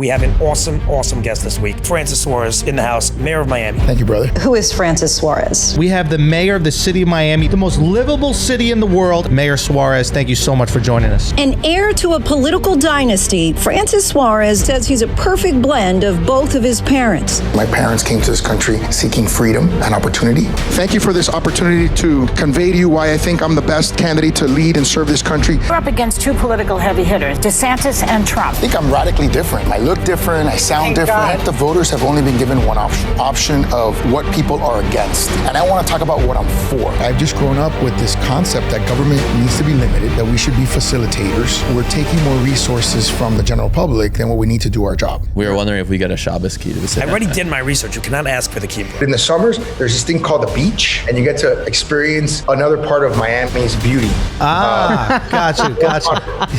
We have an awesome guest this week. Francis Suarez in the house, Mayor of Miami. Thank you, brother. Who is Francis Suarez? We have the mayor of the city of Miami, the most livable city in the world, Mayor Suarez. Thank you so much for joining us. An heir to a political dynasty, Francis Suarez says he's a perfect blend of both of his parents. My parents came to this country seeking freedom and opportunity. Thank you for this opportunity to convey to you why I think I'm the best candidate to lead and serve this country. We're up against two political heavy hitters, DeSantis and Trump. I think I'm radically different. I look different, I sound different. The voters have only been given one option of what people are against. And I want to talk about what I'm for. I've just grown up with this concept that government needs to be limited, that we should be facilitators. We're taking more resources from the general public than what we need to do our job. We were wondering if we get a Shabbos key to the city. I already did my research. You cannot ask for the keyboard. In the summers, there's this thing called the beach, and you get to experience another part of Miami's beauty. Gotcha.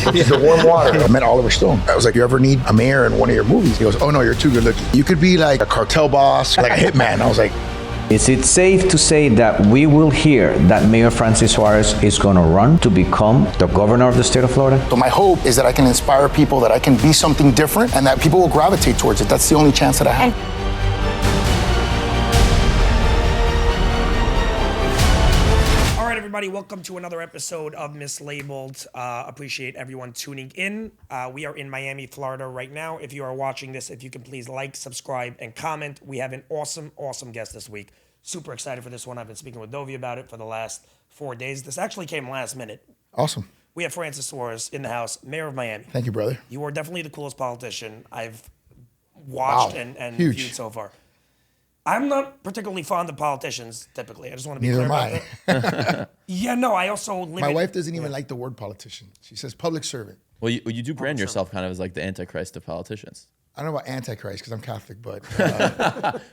Which is the warm water. I met Oliver Stone. I was like, you ever need a mayor in one of your movies? He goes, oh no, you're too good looking. You could be like a cartel boss, like a hitman. I was like, is it safe to say that we will hear that Mayor Francis Suarez is going to run to become the governor of the state of Florida? so my hope is that I can inspire people, that I can be something different, and that people will gravitate towards it. That's the only chance that I have. Everybody, welcome to another episode of Mislabeled. Appreciate everyone tuning in. We are in Miami, Florida right now. If you are watching this, if you can please like, subscribe, and comment. We have an awesome guest this week. Super excited for this one. I've been speaking with Dovey about it for the last 4 days. This actually came last minute. Awesome. We have Francis Suarez in the house, Mayor of Miami. Thank you, brother. You are definitely the coolest politician I've watched and viewed so far. I'm not particularly fond of politicians, typically. I just want to be clear about that. Yeah, no, I also live My wife doesn't even like the word politician. She says public servant. Well, you do brand yourself kind of as like the Antichrist of politicians. I don't know about Antichrist because I'm Catholic, but...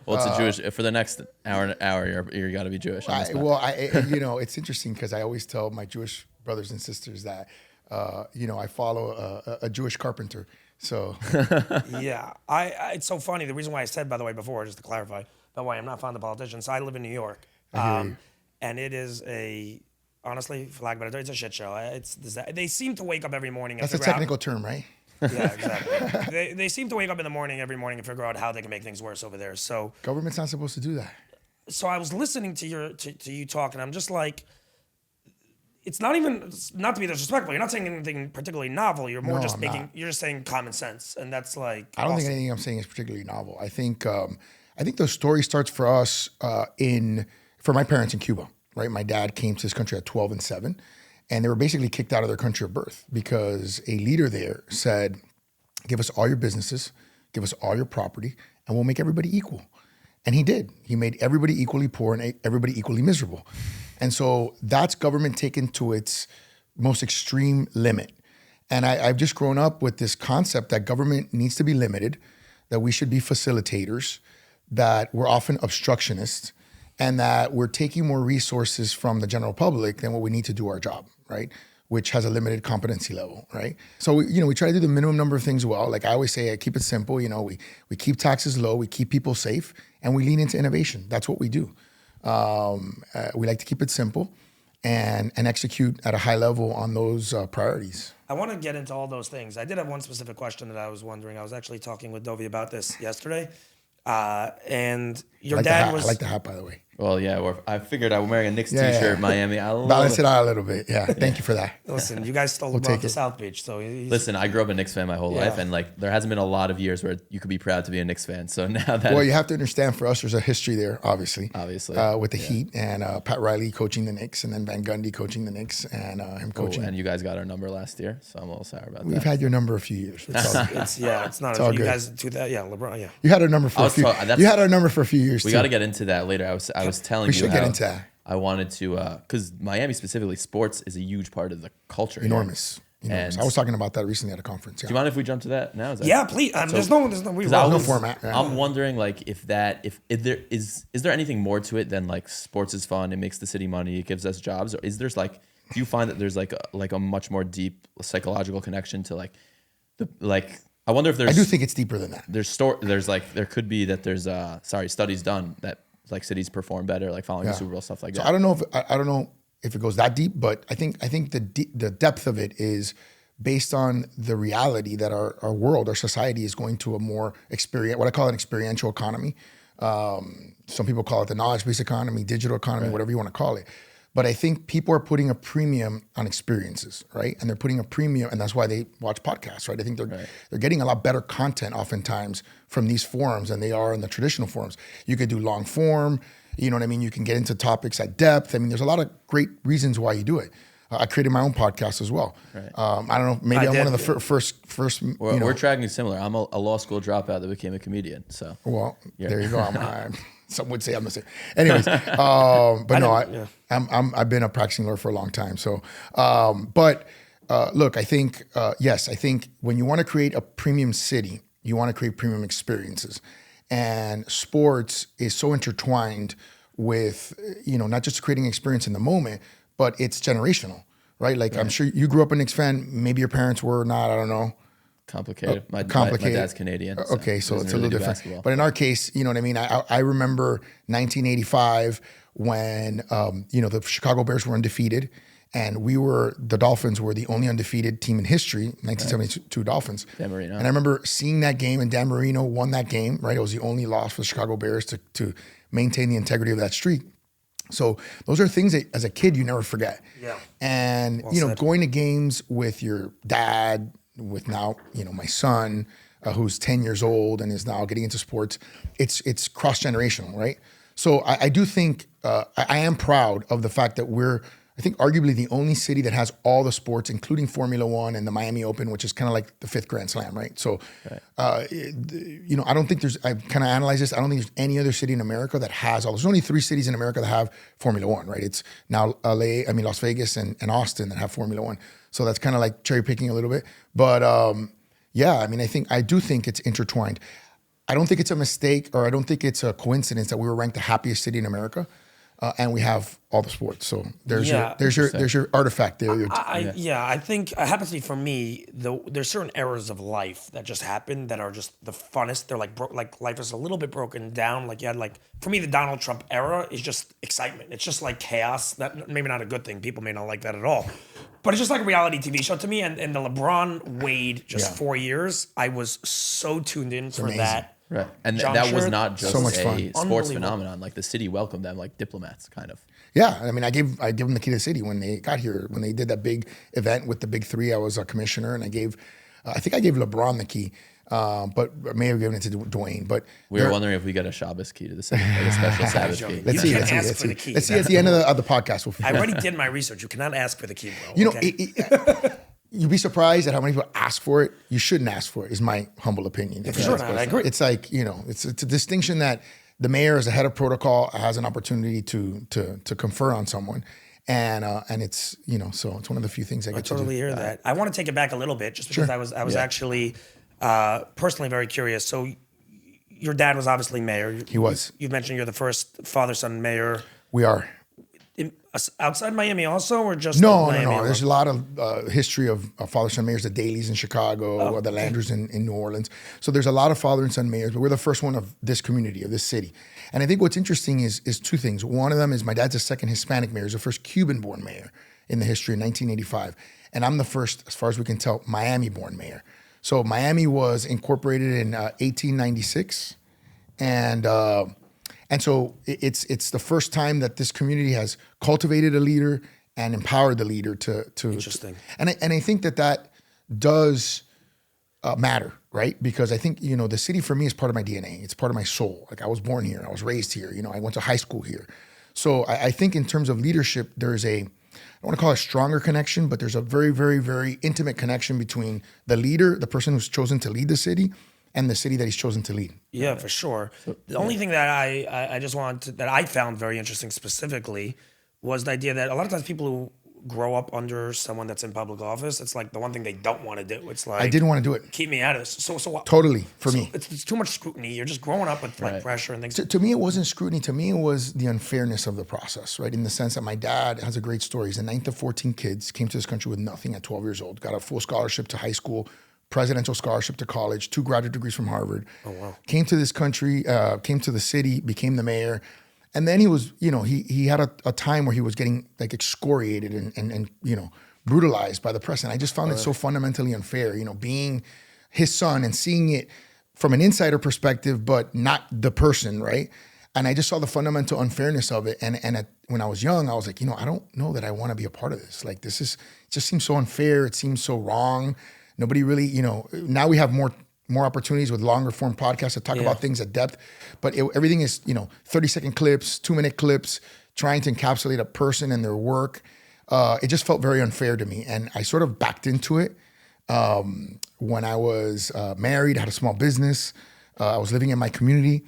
well, it's a Jewish... For the next hour, you're got to be Jewish. You know, it's interesting because I always tell my Jewish brothers and sisters that, I follow a Jewish carpenter. So... Yeah. It's so funny. The reason why I said, by the way, before, just to clarify, by the way, I'm not fond of politicians. I live in New York. And it is honestly, for lack of a better term, it's a shit show. They seem to wake up every morning. That's a technical term, right? Yeah, exactly. they seem to wake up in the morning every morning and figure out how they can make things worse over there. So government's not supposed to do that. So I was listening to you talk, and I'm just like, it's not even, not to be disrespectful. You're not saying anything particularly novel. You're more you're just saying common sense, and that's like. I don't think anything I'm saying is particularly novel. I think the story starts for us for my parents in Cuba. Right, my dad came to this country at 12 and 7. And they were basically kicked out of their country of birth because a leader there said, give us all your businesses, give us all your property, and we'll make everybody equal. And he did. He made everybody equally poor and everybody equally miserable. And so that's government taken to its most extreme limit. And I've just grown up with this concept that government needs to be limited, that we should be facilitators, that we're often obstructionists, and that we're taking more resources from the general public than what we need to do our job, right? Which has a limited competency level, right? So, we try to do the minimum number of things well. Like I always say, I keep it simple. We keep taxes low, we keep people safe, and we lean into innovation. That's what we do. We like to keep it simple and execute at a high level on those priorities. I want to get into all those things. I did have one specific question that I was wondering. I was actually talking with Dovey about this yesterday. And your dad was... I like the hat, by the way. Well, yeah, I figured I'm wearing a Knicks t-shirt, Miami. I love Balance it out a little bit. Yeah, thank you for that. Listen, you guys stole LeBron to South Beach, so... Listen, I grew up a Knicks fan my whole life, and there hasn't been a lot of years where you could be proud to be a Knicks fan. So now that... Well, you have to understand, for us, there's a history there, obviously. With the Heat, and Pat Riley coaching the Knicks, and then Van Gundy coaching the Knicks, and him coaching... and you guys got our number last year, so I'm a little sour about that. We've had your number a few years. It's not... It's all you good. guys do that, yeah, LeBron, yeah. You had our number for a few... You had our number for a few years, We got to get into that later. I was telling you we should get into that. I wanted to, because Miami specifically, sports is a huge part of the culture. Enormous. I was talking about that recently at a conference. Yeah. Do you mind if we jump to that now? Yeah, please. There's no format. Yeah. I'm wondering, like, if there is there anything more to it than like sports is fun, it makes the city money, it gives us jobs, or is there's like, do you find that there's like a much more deep psychological connection to I wonder if there's... I do think it's deeper than that. There could be that there's studies done that like cities perform better, like following the Super Bowl, stuff like that. I don't know if it goes that deep, but I think the depth of it is based on the reality that our world, our society is going to a more what I call an experiential economy. Some people call it the knowledge-based economy, digital economy, whatever you want to call it. But I think people are putting a premium on experiences, right? And they're putting a premium, and that's why they watch podcasts, right? I think they're getting a lot better content oftentimes from these forums than they are in the traditional forums. You could do long form, you know what I mean? You can get into topics at depth. I mean, there's a lot of great reasons why you do it. I created my own podcast as well. Right. I don't know, maybe I'm one of the first. We're tracking similar. I'm a law school dropout that became a comedian. So there you go. Some would say I'm the same. Anyways, but I've been a practicing lawyer for a long time. So, look, I think I think when you want to create a premium city, you want to create premium experiences, and sports is so intertwined with not just creating experience in the moment, but it's generational, right? Like I'm sure you grew up a Knicks fan. Maybe your parents were not. I don't know. Complicated. My dad's Canadian. Okay, so it's a little different. Basketball. But in our case, you know what I mean? I remember 1985 when, the Chicago Bears were undefeated, and the Dolphins were the only undefeated team in history, 1972 Dolphins. Dan Marino. And I remember seeing that game, and Dan Marino won that game, right? It was the only loss for the Chicago Bears to maintain the integrity of that streak. So those are things that as a kid you never forget. Yeah. And, going to games with your dad, with now, my son, who's 10 years old and is now getting into sports, it's cross-generational, right? So I do think, I am proud of the fact that we're, I think, arguably the only city that has all the sports, including Formula One and the Miami Open, which is kind of like the 5th Grand Slam, right? So, I don't think I've kind of analyzed this, I don't think there's any other city in America that has all. There's only 3 cities in America that have Formula One, right? It's now Las Vegas and Austin that have Formula One. So that's kind of like cherry picking a little bit. But I do think it's intertwined. I don't think it's a mistake, or I don't think it's a coincidence that we were ranked the happiest city in America, and we have all the sports. So there's your artifact there. I think it happens to be for me. There's certain eras of life that just happen that are just the funnest. They're like life is a little bit broken down. Like you had for me, the Donald Trump era is just excitement. It's just like chaos. That maybe not a good thing. People may not like that at all. But it's just like a reality TV show to me. And the LeBron Wade 4 years, I was so tuned in for that. Right. And that was not just so much a fun. Sports phenomenon. Like the city welcomed them like diplomats, kind of. Yeah. I mean, I gave them the key to the city when they got here. When they did that big event with the big 3, I was a commissioner, and I think I gave LeBron the key, but I may have given it to Dwayne. But we were wondering if we got a Shabbos key to the city, like a special Sabbath key. Let's see at the end of the podcast. I already did my research. You cannot ask for the key, bro. You'd be surprised at how many people ask for it. You shouldn't ask for it, is my humble opinion. For sure, I agree. It's like, it's a distinction that the mayor, as a head of protocol, has an opportunity to confer on someone. And it's, so it's one of the few things I get to do. I totally hear that. I want to take it back a little bit, just because I was actually personally very curious. So your dad was obviously mayor. He was. You mentioned you're the first father-son mayor. We are. Outside Miami also, or just Miami? No. There's a lot of history of father-son mayors, the Dailies in Chicago, or the Landers in New Orleans. So there's a lot of father and son mayors, but we're the first one of this community, of this city. And I think what's interesting is 2 things. One of them is my dad's the second Hispanic mayor. He's the first Cuban-born mayor in the history in 1985. And I'm the first, as far as we can tell, Miami-born mayor. So Miami was incorporated in 1896, and so it's the first time that this community has cultivated a leader and empowered the leader to. Interesting. And I think that does matter, right? Because I think the city for me is part of my DNA. It's part of my soul. Like I was born here, I was raised here. I went to high school here. So I think in terms of leadership, there's I don't want to call it a stronger connection, but there's a very, very, very intimate connection between the leader, the person who's chosen to lead the city, and the city that he's chosen to lead. Yeah, for sure. The only thing that I just wanted that I found very interesting specifically was the idea that a lot of times people who grow up under someone that's in public office, it's like the one thing they don't want to do. It's like, I didn't want to do it. Keep me out of this. So totally for me. It's too much scrutiny. You're just growing up with pressure and things. To me, it wasn't scrutiny. To me, it was the unfairness of the process, right? In the sense that my dad has a great story. He's the 9th of 14 kids, came to this country with nothing at 12 years old, got a full scholarship to high school, presidential scholarship to college, 2 graduate degrees from Harvard. Oh, wow. Came to this country, came to the city, became the mayor. And then he was, he had a time where he was getting like excoriated and brutalized by the press. And I just found it so fundamentally unfair, being his son and seeing it from an insider perspective, but not the person, right? And I just saw the fundamental unfairness of it. And when I was young, I was like, I don't know that I want to be a part of this. Like, it just seems so unfair. It seems so wrong. Nobody really, now we have more opportunities with longer form podcasts to talk about things at depth. But everything is, 30-second clips, 2-minute clips, trying to encapsulate a person and their work. It just felt very unfair to me. And I sort of backed into it when I was married, had a small business. I was living in my community.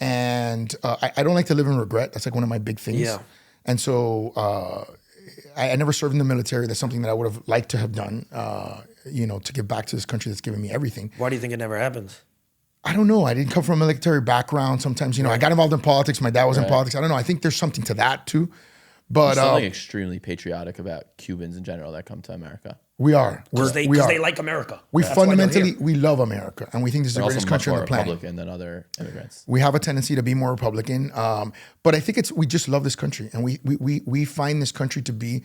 And I don't like to live in regret. That's like one of my big things. Yeah. And so I never served in the military. That's something that I would have liked to have done, to give back to this country that's given me everything. Why do you think it never happened? I don't know. I didn't come from a military background. Sometimes, I got involved in politics. My dad was in politics. I don't know. I think there's something to that too. But there's something extremely patriotic about Cubans in general that come to America. We are. Because they like America. We fundamentally, we love America. And we think this is the greatest country on the planet. Republican than other immigrants. We have a tendency to be more Republican. But I think we just love this country. And we find this country to be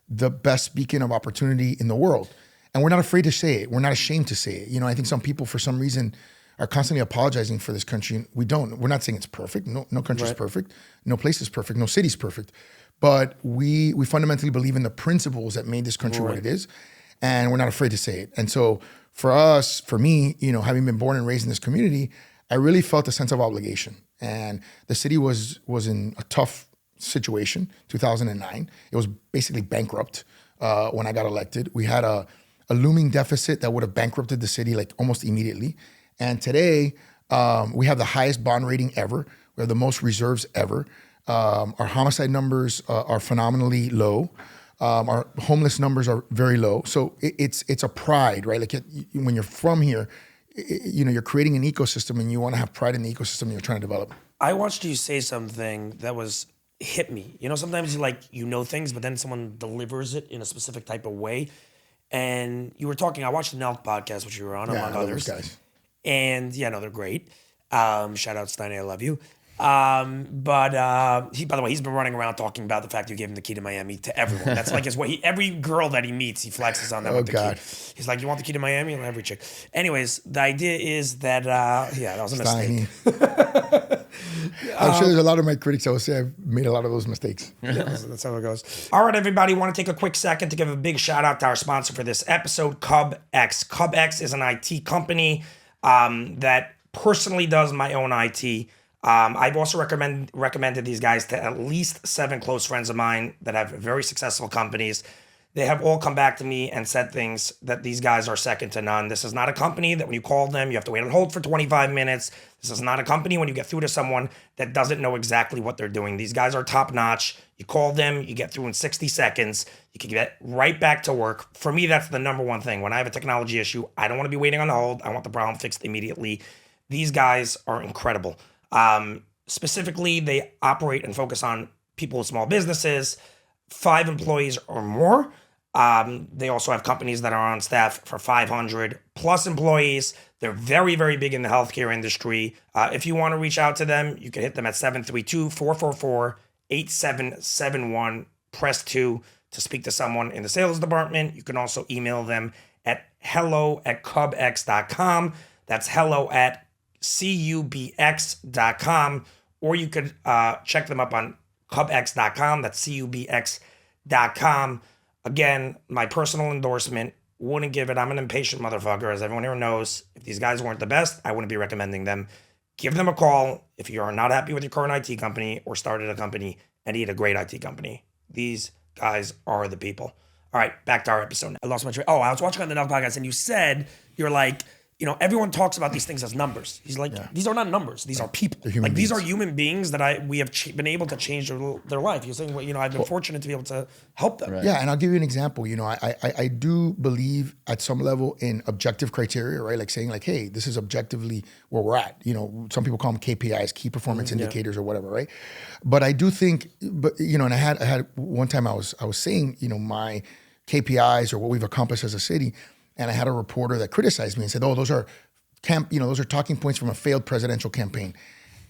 the best beacon of opportunity in the world. And we're not afraid to say it. We're not ashamed to say it. I think some people, for some reason, are constantly apologizing for this country. We don't. We're not saying it's perfect. No country is perfect. No place is perfect. No city is perfect. But we fundamentally believe in the principles that made this country what it is. And we're not afraid to say it. And so for me, having been born and raised in this community, I really felt a sense of obligation. And the city was in a tough situation, 2009. It was basically bankrupt when I got elected. We had a looming deficit that would have bankrupted the city like almost immediately. And today, we have the highest bond rating ever. We have the most reserves ever. Our homicide numbers are phenomenally low. Our homeless numbers are very low. So it's a pride, right? Like when you're from here, you're creating an ecosystem and you want to have pride in the ecosystem you're trying to develop. I watched you say something that hit me. Sometimes you know things, but then someone delivers it in a specific type of way. And you were talking, I watched the Nelk podcast, which you were on, among others. Those guys. And they're great. Shout out Steiny, I love you. But by the way, he's been running around talking about the fact you gave him the key to Miami to everyone. That's like his way. Every girl that he meets, he flexes on them with the key. He's like, "You want the key to Miami?" And every chick. Anyways, the idea is that that was a mistake. I'm sure there's a lot of my critics that will say I've made a lot of those mistakes. That's how it goes. All right, everybody, want to take a quick second to give a big shout out to our sponsor for this episode, CubX. CubX is an IT company that personally does my own IT. I've also recommended these guys to at least 7 close friends of mine that have very successful companies. They have all come back to me and said things that these guys are second to none. This is not a company that when you call them, you have to wait on hold for 25 minutes. This is not a company when you get through to someone that doesn't know exactly what they're doing. These guys are top notch. You call them, you get through in 60 seconds. You can get right back to work. For me, that's the number one thing. When I have a technology issue, I don't want to be waiting on hold. I want the problem fixed immediately. These guys are incredible. Specifically, they operate and focus on people with small businesses, 5 employees or more. They also have companies that are on staff for 500 plus employees. They're very, very big in the healthcare industry. If you want to reach out to them, you can hit them at 732-444-8771. Press 2 to speak to someone in the sales department. You can also email them at hello@cubx.com. That's hello@cubx.com, or you could check them up on cubx.com. That's cubx.com. Again, my personal endorsement, wouldn't give it. I'm an impatient motherfucker, as everyone here knows. If these guys weren't the best, I wouldn't be recommending them. Give them a call if you are not happy with your current IT company or started a company and need a great IT company. These guys are the people. All right, back to our episode. I lost my train. Oh, I was watching on the Nelk podcast, and you said, you're like, everyone talks about these things as numbers. He's like, These are not numbers. These are people. Like, these are human beings that we have been able to change their life. You're saying, I've been fortunate to be able to help them. Right. Yeah, and I'll give you an example. I do believe at some level in objective criteria, right? Like saying hey, this is objectively where we're at. Some people call them KPIs, key performance indicators or whatever, right? But I do think, and I had one time I was saying, my KPIs or what we've accomplished as a city. And I had a reporter that criticized me and said, "Oh, those are talking points from a failed presidential campaign."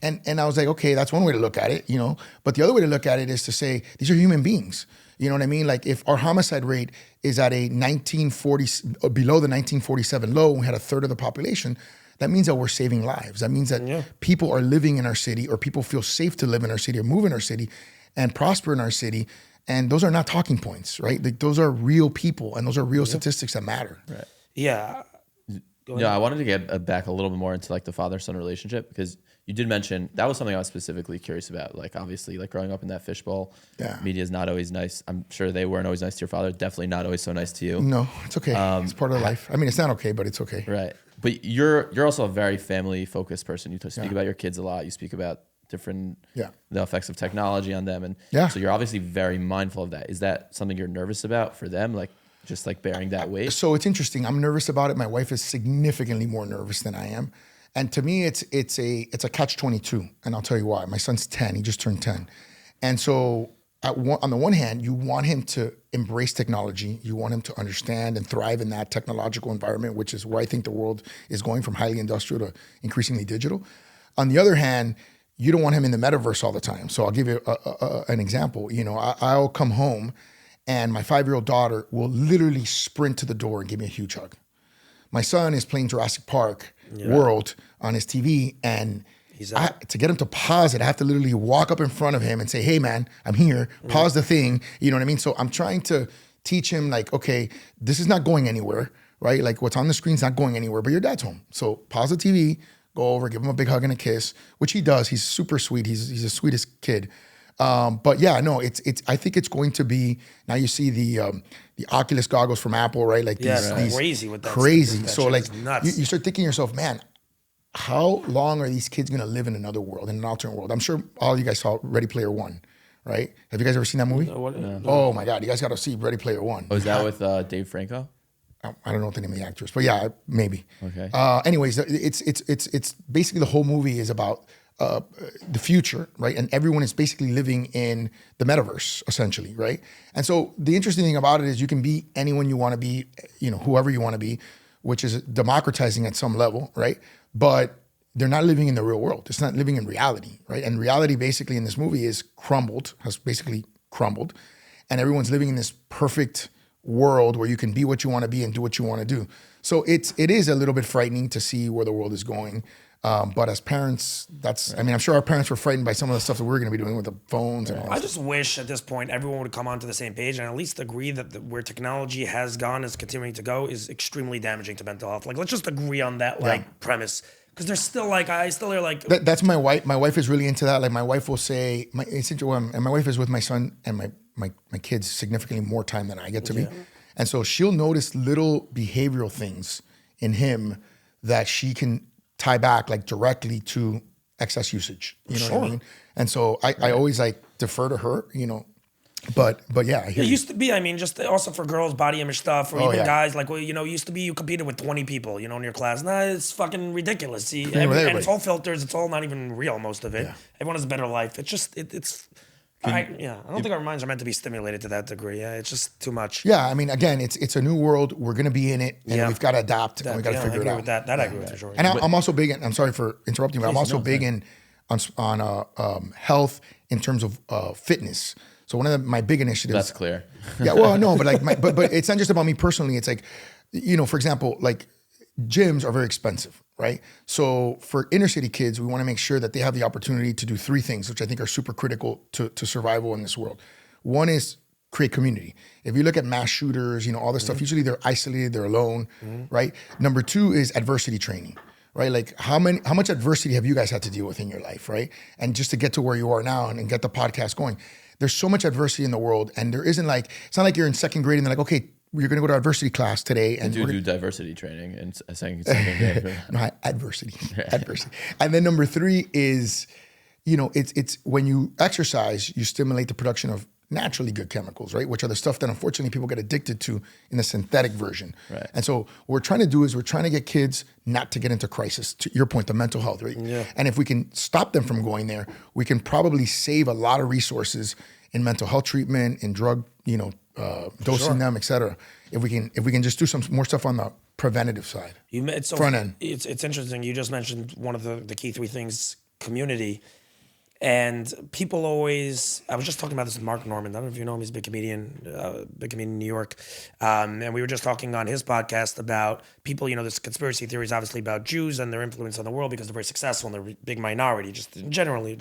And I was like, okay, that's one way to look at it, you know. But the other way to look at it is to say these are human beings. You know what I mean? Like if our homicide rate is at a 1940 below the 1947 low, we had a third of the population. That means that we're saving lives. That means that people are living in our city, or people feel safe to live in our city or move in our city and prosper in our city. And those are not talking points, right? Like those are real people, and those are real statistics that matter. Right. Yeah. Yeah, I wanted to get back a little bit more into like the father-son relationship, because you did mention that was something I was specifically curious about. Like obviously, like growing up in that fishbowl, media is not always nice. I'm sure they weren't always nice to your father. Definitely not always so nice to you. No, it's okay. It's part of life. I mean, it's not okay, but it's okay. Right. But you're also a very family-focused person. You speak about your kids a lot. You speak about different the effects of technology on them, and so you're obviously very mindful of that. Is that something you're nervous about for them, like just like bearing that weight? So it's interesting. I'm nervous about it. My wife is significantly more nervous than I am, and to me, it's a catch-22, and I'll tell you why. My son's 10. He just turned 10, and so on the one hand, you want him to embrace technology. You want him to understand and thrive in that technological environment, which is where I think the world is going, from highly industrial to increasingly digital. On the other hand, you don't want him in the metaverse all the time. So I'll give you an example. You know, I'll come home and my 5-year-old daughter will literally sprint to the door and give me a huge hug. My son is playing Jurassic Park World on his TV, and to get him to pause it, I have to literally walk up in front of him and say, hey man, I'm here, pause the thing. You know what I mean? So I'm trying to teach him like, okay, this is not going anywhere, right? Like what's on the screen's not going anywhere, but your dad's home. So pause the TV, go over, give him a big hug and a kiss, which he does. He's super sweet. He's the sweetest kid. But yeah, no, it's. I think it's going to be, now you see the Oculus goggles from Apple, right? Like these crazy with that. Crazy. That so shit like is nuts. you start thinking to yourself, man, how long are these kids going to live in another world, in an alternate world? I'm sure all you guys saw Ready Player One, right? Have you guys ever seen that movie? No. Oh my God, you guys got to see Ready Player One. Oh, is that with Dave Franco? I don't know what the name of the actress, but yeah, maybe. Okay. Anyways, it's basically the whole movie is about the future, right? And everyone is basically living in the metaverse, essentially, right? And so the interesting thing about it is you can be anyone you want to be, you know, whoever you want to be, which is democratizing at some level, right? But they're not living in the real world. It's not living in reality, right? And reality basically in this movie is has basically crumbled. And everyone's living in this perfect world where you can be what you want to be and do what you want to do. So it is a little bit frightening to see where the world is going. But as parents, I mean, I'm sure our parents were frightened by some of the stuff that we're going to be doing with the phones and all that. I just wish at this point everyone would come onto the same page and at least agree that where technology has gone, is continuing to go, is extremely damaging to mental health. Like, let's just agree on that premise. Because there's still I still hear like... That's my wife. My wife is really into that. Like my wife will say, and my wife is with my son and my kids significantly more time than I get to be. And so she'll notice little behavioral things in him that she can tie back like directly to excess usage. You know what I mean? And so I always like defer to her, you know. But yeah, I hear it used to be, I mean, just also for girls, body image stuff, or even guys, like, well, you know, used to be you competed with 20 people, you know, in your class. Nah, it's fucking ridiculous. See, and it's all filters. It's all not even real, most of it. Yeah. Everyone has a better life. It's just, I don't think our minds are meant to be stimulated to that degree. Yeah, it's just too much. Yeah, I mean, again, it's a new world. We're going to be in it, and we've got to adapt, and we've got to figure it out. That I agree with for sure. And I'm also big in, I'm sorry for interrupting, but I'm also big on health in terms of fitness. So one of my big initiatives. That's clear. Yeah, well, no, but like, but it's not just about me personally. It's like, you know, for example, like gyms are very expensive, right? So for inner city kids, we want to make sure that they have the opportunity to do 3 things, which I think are super critical to survival in this world. One is create community. If you look at mass shooters, you know, all this stuff, usually they're isolated, they're alone, right? Number 2 is adversity training. Right? Like how much adversity have you guys had to deal with in your life, right? And just to get to where you are now and get the podcast going. There's so much adversity in the world, and there isn't like, it's not like you're in 2nd grade and they're like, okay, you're gonna go to adversity class today. And do diversity training and saying something. No, adversity. And then number 3 is, you know, it's when you exercise, you stimulate the production of naturally good chemicals, right? Which are the stuff that unfortunately people get addicted to in the synthetic version. Right. And so what we're trying to do is we're trying to get kids not to get into crisis, to your point, the mental health, right? Yeah. And if we can stop them from going there, we can probably save a lot of resources in mental health treatment, in drug, you know, dosing them, et cetera. If we can just do some more stuff on the preventative side. Front end. It's interesting. You just mentioned one of the key 3 things community. And people always, I was just talking about this with Mark Norman. I don't know if you know him, he's a big comedian in New York. And we were just talking on his podcast about people, there's conspiracy theories obviously about Jews and their influence on the world because they're very successful and they're a big minority, just generally,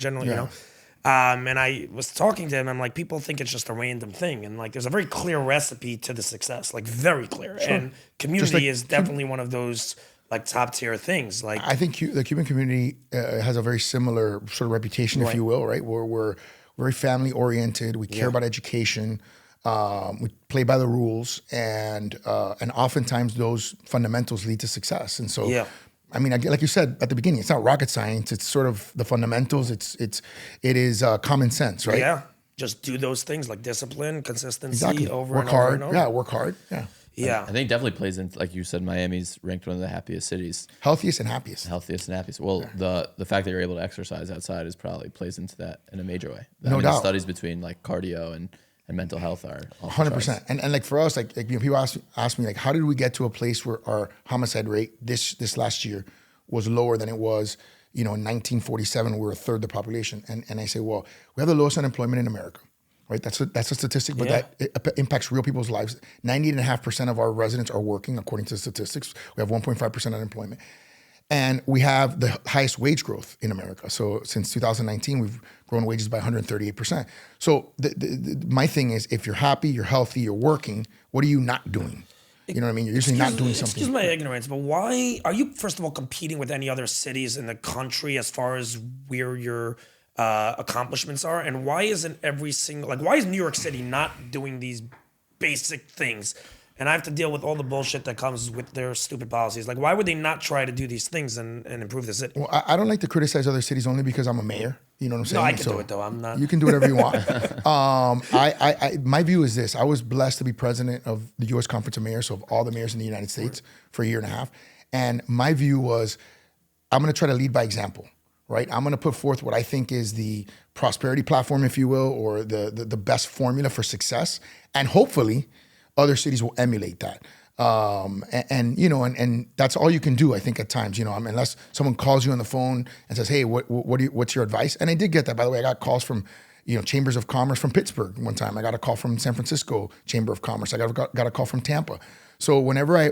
And I was talking to him, I'm like, people think it's just a random thing. And like, there's a very clear recipe to the success, like very clear. Sure. And community is definitely one of those like top tier things. Like I think the Cuban community has a very similar sort of reputation, if you will, right? Where we're very family oriented. We care about education. We play by the rules, and oftentimes those fundamentals lead to success. And so, I mean, like you said at the beginning, it's not rocket science. It's sort of the fundamentals. It is common sense, right? Yeah, just do those things like discipline, consistency, exactly. over work and hard. over and over. Yeah, work hard. Yeah. Yeah. I think it definitely plays into, like you said, Miami's ranked one of the happiest cities. Healthiest and happiest. Well, the fact that you're able to exercise outside is probably plays into that in a major way. No doubt. The studies between like cardio and mental health are 100%. And like for us, like people ask me like, how did we get to a place where our homicide rate this last year was lower than it was, in 1947, we were a third the population. And I say, well, we have the lowest unemployment in America. Right, that's a statistic, but that it impacts real people's lives. 90.5% of our residents are working, according to the statistics. We have 1.5% unemployment, and we have the highest wage growth in America. So since 2019, we've grown wages by 138%. So my thing is, if you're happy, you're healthy, you're working, what are you not doing? You know what I mean? You're usually not doing something. Excuse my ignorance, but why are you, first of all, competing with any other cities in the country as far as where you're accomplishments are, and why isn't why is New York City not doing these basic things? And I have to deal with all the bullshit that comes with their stupid policies. Like, why would they not try to do these things and improve the city? Well, I don't like to criticize other cities only because I'm a mayor. You know what I'm saying? No, I can do it though. I'm not. You can do whatever you want. My view is this: I was blessed to be president of the U.S. Conference of Mayors, so of all the mayors in the United States, for a year and a half. And my view was, I'm going to try to lead by example. Right, I'm going to put forth what I think is the prosperity platform, if you will, or the best formula for success, and hopefully, other cities will emulate that. And that's all you can do, I think, at times. Unless someone calls you on the phone and says, "Hey, what's your advice?" And I did get that, by the way. I got calls from chambers of commerce from Pittsburgh one time. I got a call from San Francisco Chamber of Commerce. I got a call from Tampa. So whenever I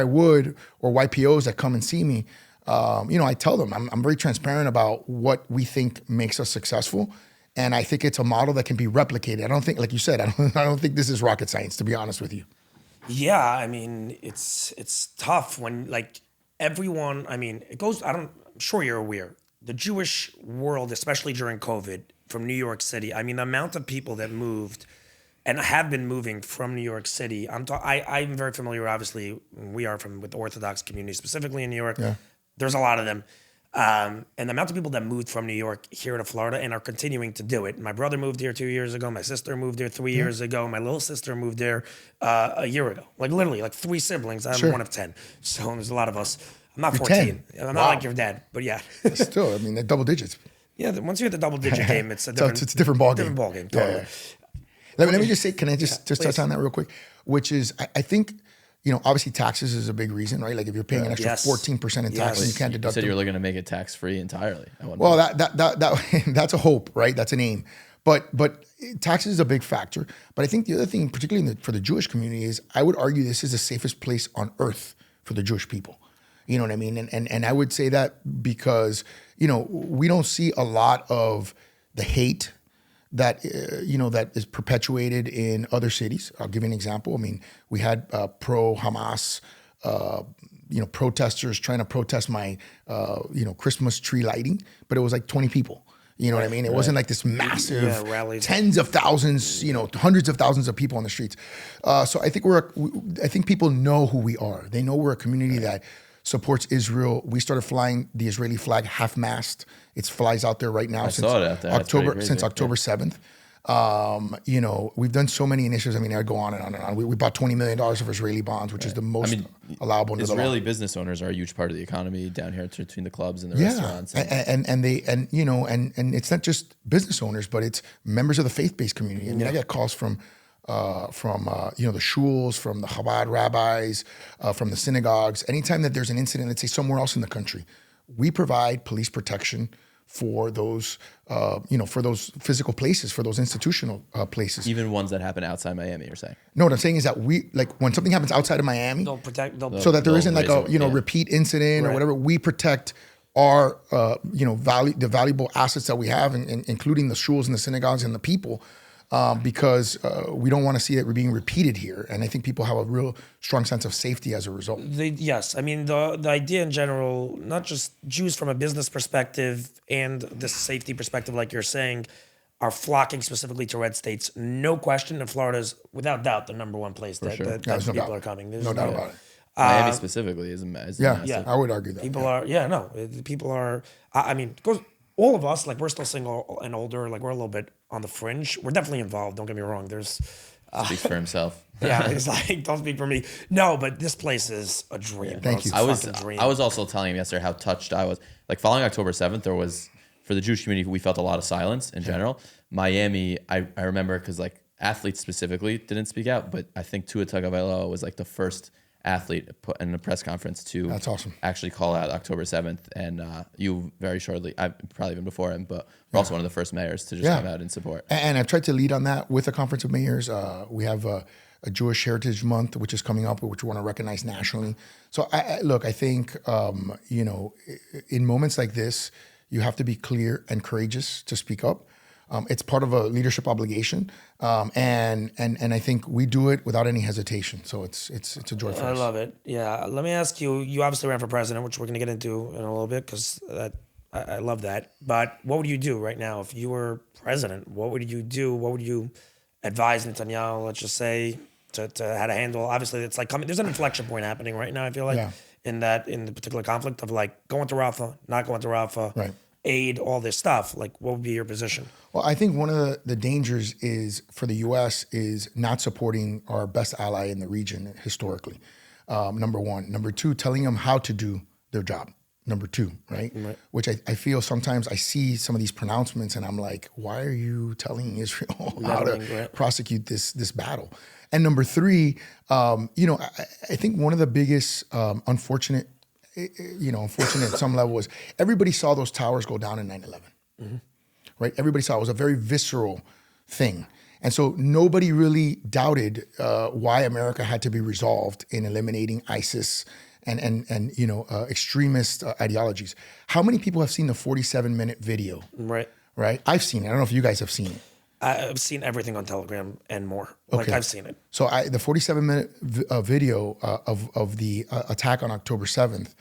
would, or YPOs that come and see me. I tell them I'm very transparent about what we think makes us successful, and I think it's a model that can be replicated. I don't think, like you said, I don't think this is rocket science, to be honest with you. Yeah, I mean, it's tough when like everyone. I mean, it goes. I'm sure you're aware. The Jewish world, especially during COVID, from New York City. I mean, the amount of people that moved and have been moving from New York City. I'm very familiar. Obviously, we are with the Orthodox community, specifically in New York. Yeah. There's a lot of them. And the amount of people that moved from New York here to Florida and are continuing to do it. My brother moved here 2 years ago. My sister moved here 3 years ago. My little sister moved there a year ago. Like literally, like 3 siblings. I'm one of 10. So there's a lot of us. I'm not 14. 10. I'm not like your dad, but yeah. Still, I mean, they're double digits. Yeah, once you hit the double digit game, it's a different ball game. Different ball game, totally. Yeah. Let me just say, can I just touch on that real quick? Which is, I think, obviously taxes is a big reason, right? Like if you're paying an extra 14% in taxes, you can't deduct. You said you were looking to make it tax free entirely. Well, that that's a hope, right? That's an aim. But taxes is a big factor. But I think the other thing, particularly for the Jewish community, is I would argue this is the safest place on earth for the Jewish people. You know what I mean? And I would say that because we don't see a lot of the hate that that is perpetuated in other cities. I'll give you an example. I mean, we had pro-Hamas, protesters trying to protest my, Christmas tree lighting, but it was like 20 people. You know what I mean? It wasn't like this massive, rallies. Tens of thousands, hundreds of thousands of people on the streets. So I think I think people know who we are. They know we're a community that supports Israel. We started flying the Israeli flag half-mast. It flies out there right now since October 7th. We've done so many initiatives. I mean, I go on and on and on. We bought $20 million of Israeli bonds, which is the most allowable under the law. Israeli business owners are a huge part of the economy down here between the clubs and the restaurants. And it's not just business owners, but it's members of the faith-based community. I mean, I get calls from the shuls, from the Chabad rabbis, from the synagogues. Anytime that there's an incident, let's say somewhere else in the country, we provide police protection for those, for those physical places, for those institutional places. Even ones that happen outside Miami, you're saying? No, what I'm saying is that when something happens outside of Miami, They'll protect. so that there isn't like a yeah. repeat incident or whatever, we protect our the valuable assets that we have, including the shuls and the synagogues and the people, because we don't want to see it being repeated here. And I think people have a real strong sense of safety as a result. Yes, I mean the idea in general, not just Jews from a business perspective and the safety perspective, like you're saying, are flocking specifically to red states. No question, and Florida's without doubt the number one place that people are coming. There's No doubt about it. Miami specifically is massive. Yeah, I would argue that. People are. I mean, of course, all of us, like we're still single and older, like we're a little bit on the fringe. We're definitely involved. Don't get me wrong. There's. Speaks for himself. Yeah, it's like don't speak for me. No, but this place is a dream. Thank you. I was also telling him yesterday how touched I was. Like following October 7th, there was for the Jewish community we felt a lot of silence in general. Miami, I remember because like athletes specifically didn't speak out, but I think Tua Tagovailoa was like the first athlete put in a press conference to That's awesome. actually call out October 7th, and you very shortly, probably even before him, but we're also one of the first mayors to just come out and support. And I've tried to lead on that with the Conference of Mayors. We have a Jewish Heritage Month, which is coming up, which we want to recognize nationally. So I think, in moments like this, you have to be clear and courageous to speak up. It's part of a leadership obligation, and I think we do it without any hesitation. So it's a joy for us. I love it. Yeah. Let me ask you. You obviously ran for president, which we're going to get into in a little bit because I love that. But what would you do right now if you were president? What would you do? What would you advise Netanyahu? Let's just say to how to handle. Obviously, it's like coming. There's an inflection point happening right now. I feel like in the particular conflict of like going to Rafah, not going to Rafah. Right. Aid, all this stuff. Like, what would be your position? Well, I think one of the dangers is for the U.S. is not supporting our best ally in the region historically. Number one. Number two, telling them how to do their job. Number two, right? Which I feel sometimes I see some of these pronouncements and I'm like, why are you telling Israel how to prosecute this battle? And number three, I think one of the biggest unfortunate at some level was everybody saw those towers go down in 9/11, right? Everybody saw it was a very visceral thing. And so nobody really doubted why America had to be resolved in eliminating ISIS and extremist ideologies. How many people have seen the 47-minute video? Right. I've seen it. I don't know if you guys have seen it. I've seen everything on Telegram and more. Like I've seen it. So the 47-minute video of the attack on October 7th,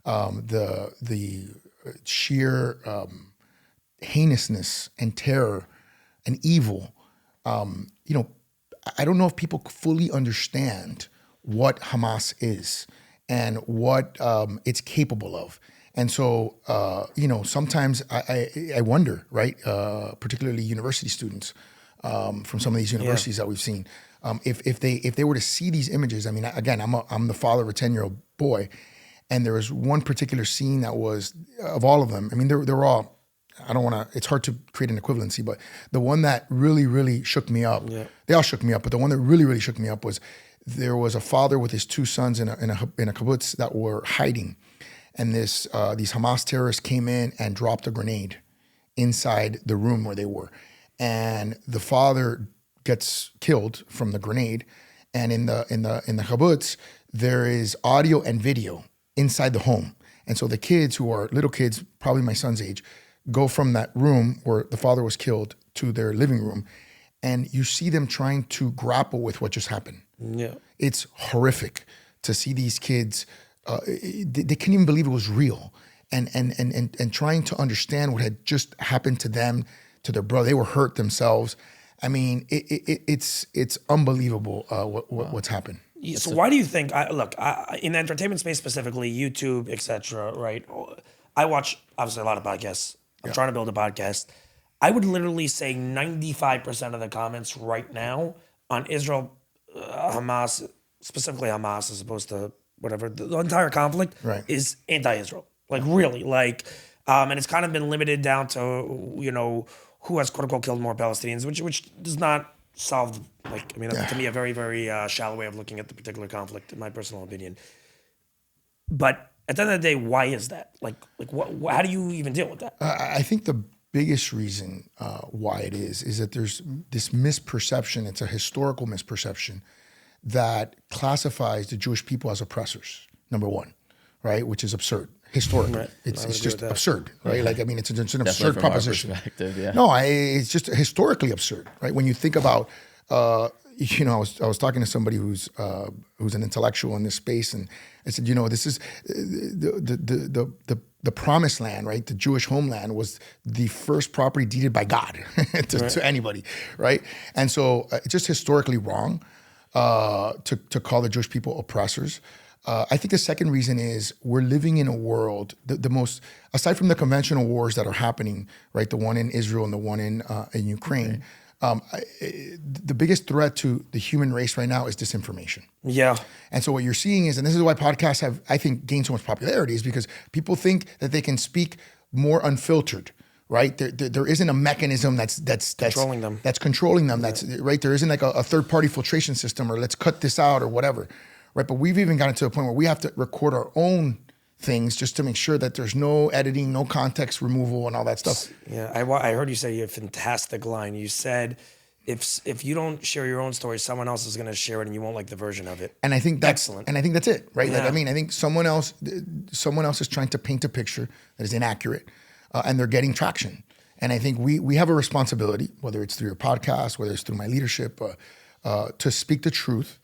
the sheer heinousness and terror and evil. I don't know if people fully understand what Hamas is and what it's capable of. And so, sometimes I wonder, right? Particularly university students from some of these universities that we've seen, if they were to see these images. I mean, again, I'm the father of a 10-year-old boy, and there was one particular scene that was of all of them. I mean, they were all. I don't want to. It's hard to create an equivalency, but the one that really, really shook me up. Yeah. They all shook me up, but the one that really, really shook me up was there was a father with his two sons in a kibbutz that were hiding. And these Hamas terrorists came in and dropped a grenade inside the room where they were, and the father gets killed from the grenade. And in the kibbutz, there is audio and video inside the home. And so the kids, who are little kids, probably my son's age, go from that room where the father was killed to their living room, and you see them trying to grapple with what just happened. Yeah, it's horrific to see these kids. They couldn't even believe it was real, and trying to understand what had just happened to them, to their brother. They were hurt themselves. I mean, it's unbelievable what's happened. So why do you think? In the entertainment space specifically, YouTube, etc. Right? I watch obviously a lot of podcasts. I'm trying to build a podcast. I would literally say 95% of the comments right now on Israel, Hamas, specifically Hamas, as opposed to whatever, the entire conflict is anti-Israel. Like really, and it's kind of been limited down to, who has quote unquote killed more Palestinians, which does not solve, that's to me a very, very shallow way of looking at the particular conflict, in my personal opinion. But At the end of the day, why is that? Like how do you even deal with that? I think the biggest reason why it is that there's this misperception. It's a historical misperception that classifies the Jewish people as oppressors. Number one, right, which is absurd. Historically, Right. it's just absurd, right? Like, I mean, it's an Definitely absurd from proposition. Our perspective, yeah. No, it's just historically absurd, right? When you think about, I was talking to somebody who's an intellectual in this space, and I said, this is the promised land, right? The Jewish homeland was the first property deeded by God to anybody, right? And so it's just historically wrong to call the Jewish people oppressors. I think the second reason is we're living in a world, the most, aside from the conventional wars that are happening, right? The one in Israel and the one in Ukraine, the biggest threat to the human race right now is disinformation. Yeah. And so what you're seeing is, and this is why podcasts have, I think, gained so much popularity, is because people think that they can speak more unfiltered. Right, there isn't a mechanism that's controlling them. That's controlling them. That's right. There isn't like a third party filtration system, or let's cut this out or whatever. Right, but we've even gotten to a point where we have to record our own things just to make sure that there's no editing, no context removal, and all that stuff. Yeah, I heard you say a fantastic line. You said, if you don't share your own story, someone else is going to share it, and you won't like the version of it. And I think that's excellent. And I think that's it, right? Yeah. Like, I mean, I think someone else is trying to paint a picture that is inaccurate, and they're getting traction. And I think we have a responsibility, whether it's through your podcast, whether it's through my leadership, to speak the truth.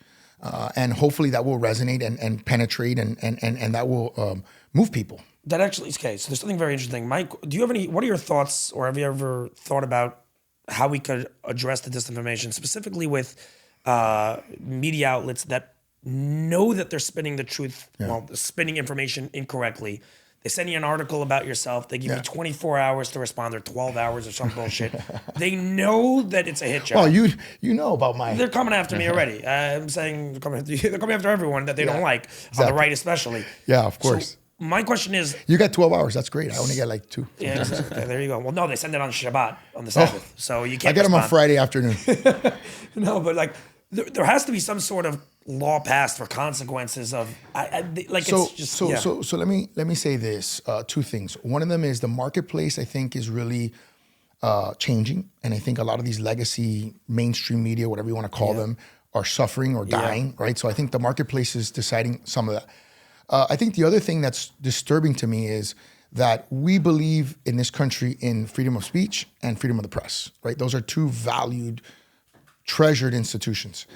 And hopefully that will resonate and penetrate and that will move people. That actually is the case. There's something very interesting. Mike, what are your thoughts, or have you ever thought about how we could address the disinformation, specifically with media outlets that know that they're spinning the truth, spinning information incorrectly? They send you an article about yourself. They give you 24 hours to respond, or 12 hours or some bullshit. They know that it's a hit job. Oh, you know about my... They're coming after me already. I'm saying they're coming after everyone that they don't like, on the right especially. Yeah, of course. So my question is... You got 12 hours. That's great. I only get like 2. Yeah, exactly. Okay, there you go. Well, no, they send it on Shabbat, on the Sabbath. So you can't I get them on respond. Friday afternoon. No, but like there has to be some sort of law passed for consequences of it's just so let me say this, 2 things. One of them is the marketplace, I think, is really changing, and I think a lot of these legacy mainstream media, whatever you want to call them, are suffering or dying, right? So I think the marketplace is deciding some of that. I think the other thing that's disturbing to me is that we believe in this country in freedom of speech and freedom of the press, right? Those are 2 valued, treasured institutions.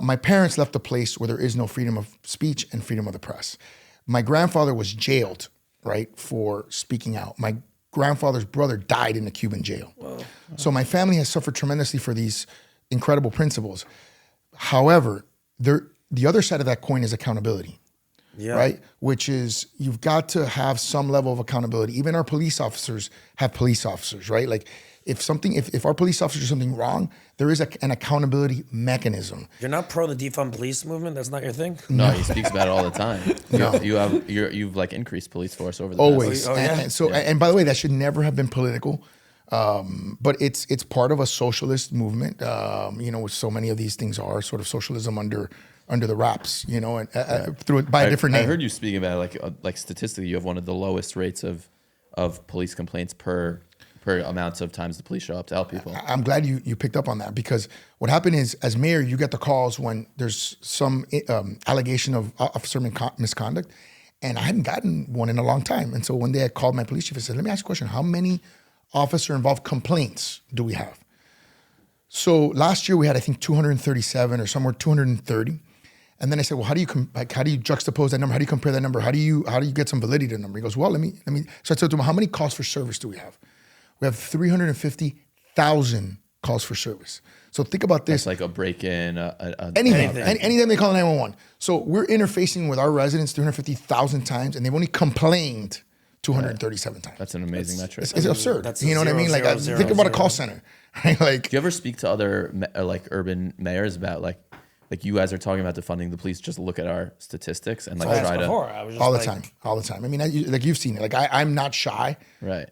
My parents left a place where there is no freedom of speech and freedom of the press. My grandfather was jailed, right, for speaking out. My grandfather's brother died in a Cuban jail. Whoa. So my family has suffered tremendously for these incredible principles. However, the other side of that coin is accountability. Right? Which is, you've got to have some level of accountability. Even our police officers have police officers, right? Like if our police officers do something wrong, there is an accountability mechanism. You're not pro the defund police movement? That's not your thing? No, he speaks about it all the time. You've like increased police force over the always. past. And by the way, that should never have been political. But it's part of a socialist movement, which so many of these things are sort of socialism under the wraps, and through it by a different name. I heard you speaking about like statistically, you have one of the lowest rates of police complaints per amounts of times the police show up to help people. I'm glad you picked up on that, because what happened is, as mayor, you get the calls when there's some allegation of officer misconduct, and I hadn't gotten one in a long time. And so one day I called my police chief and said, let me ask you a question. How many officer-involved complaints do we have? So last year we had, I think, 237 or somewhere 230. And then I said, well, how do you juxtapose that number? How do you compare that number? How do you get some validity to the number? He goes, well, let me. So I said to him, how many calls for service do we have? We have 350,000 calls for service. So think about this. It's like a break-in, anything they call 911. So we're interfacing with our residents 350,000 times, and they've only complained 237 times. That's an amazing metric. It's absurd. That's you know what I mean? Like, think about a call center. Right? Like, do you ever speak to other urban mayors about like you guys are talking about defunding the police? Just look at our statistics and try to all the time. I mean, you've seen it. Like I'm not shy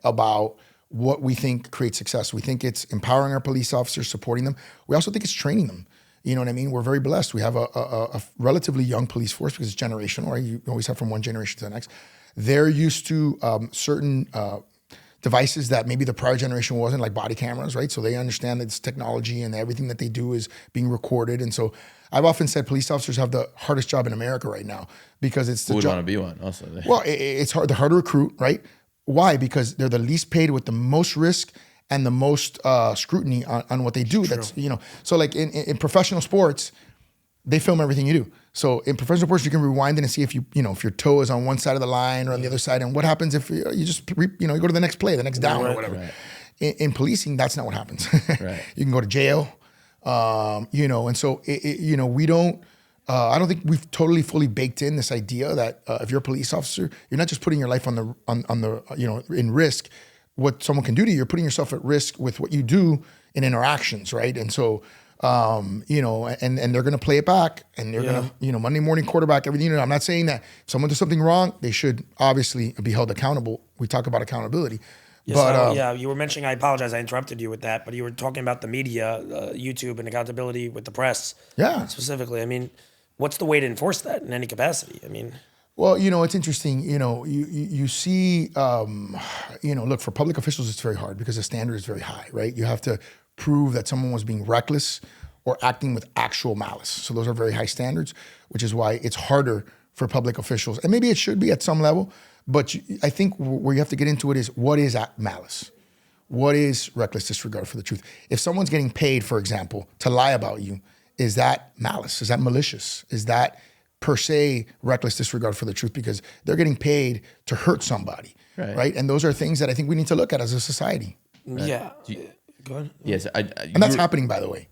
about what we think creates success. We think it's empowering our police officers, supporting them. We also think it's training them. You know what I mean? We're very blessed. We have a relatively young police force because it's generational, right? You always have from one generation to the next. They're used to certain devices that maybe the prior generation wasn't, like body cameras, right? So they understand that it's technology and everything that they do is being recorded. And so I've often said police officers have the hardest job in America right now because it's the Who would job. want to be one also? Well, it's hard. They're hard to recruit, right? Why? Because they're the least paid with the most risk and the most scrutiny on what they do. That's, you know, so like in professional sports, they film everything you do. So in professional sports, you can rewind it and see if if your toe is on one side of the line or on the other side, and what happens if you just you go to the next play, the next down or whatever. Right. In policing, that's not what happens. Right. You can go to jail, and so we don't. I don't think we've totally fully baked in this idea that if you're a police officer, you're not just putting your life on the in risk. What someone can do to you, you're putting yourself at risk with what you do in interactions, right? And so. And they're going to play it back, and they're going to, Monday morning quarterback everything. I'm not saying that if someone does something wrong, they should obviously be held accountable. We talk about accountability. Yes, but you were mentioning, I apologize, I interrupted you with that, but you were talking about the media, YouTube, and accountability with the press. Yeah. Specifically, I mean, what's the way to enforce that in any capacity? I mean, well, it's interesting. You see, look, for public officials, it's very hard because the standard is very high, right? You have to prove that someone was being reckless or acting with actual malice. So those are very high standards, which is why it's harder for public officials. And maybe it should be at some level, but I think where you have to get into it is what is malice? What is reckless disregard for the truth? If someone's getting paid, for example, to lie about you, is that malice? Is that malicious? Is that per se reckless disregard for the truth because they're getting paid to hurt somebody, right? And those are things that I think we need to look at as a society. Right. Yeah. Go ahead. Yes, and that's happening, by the way.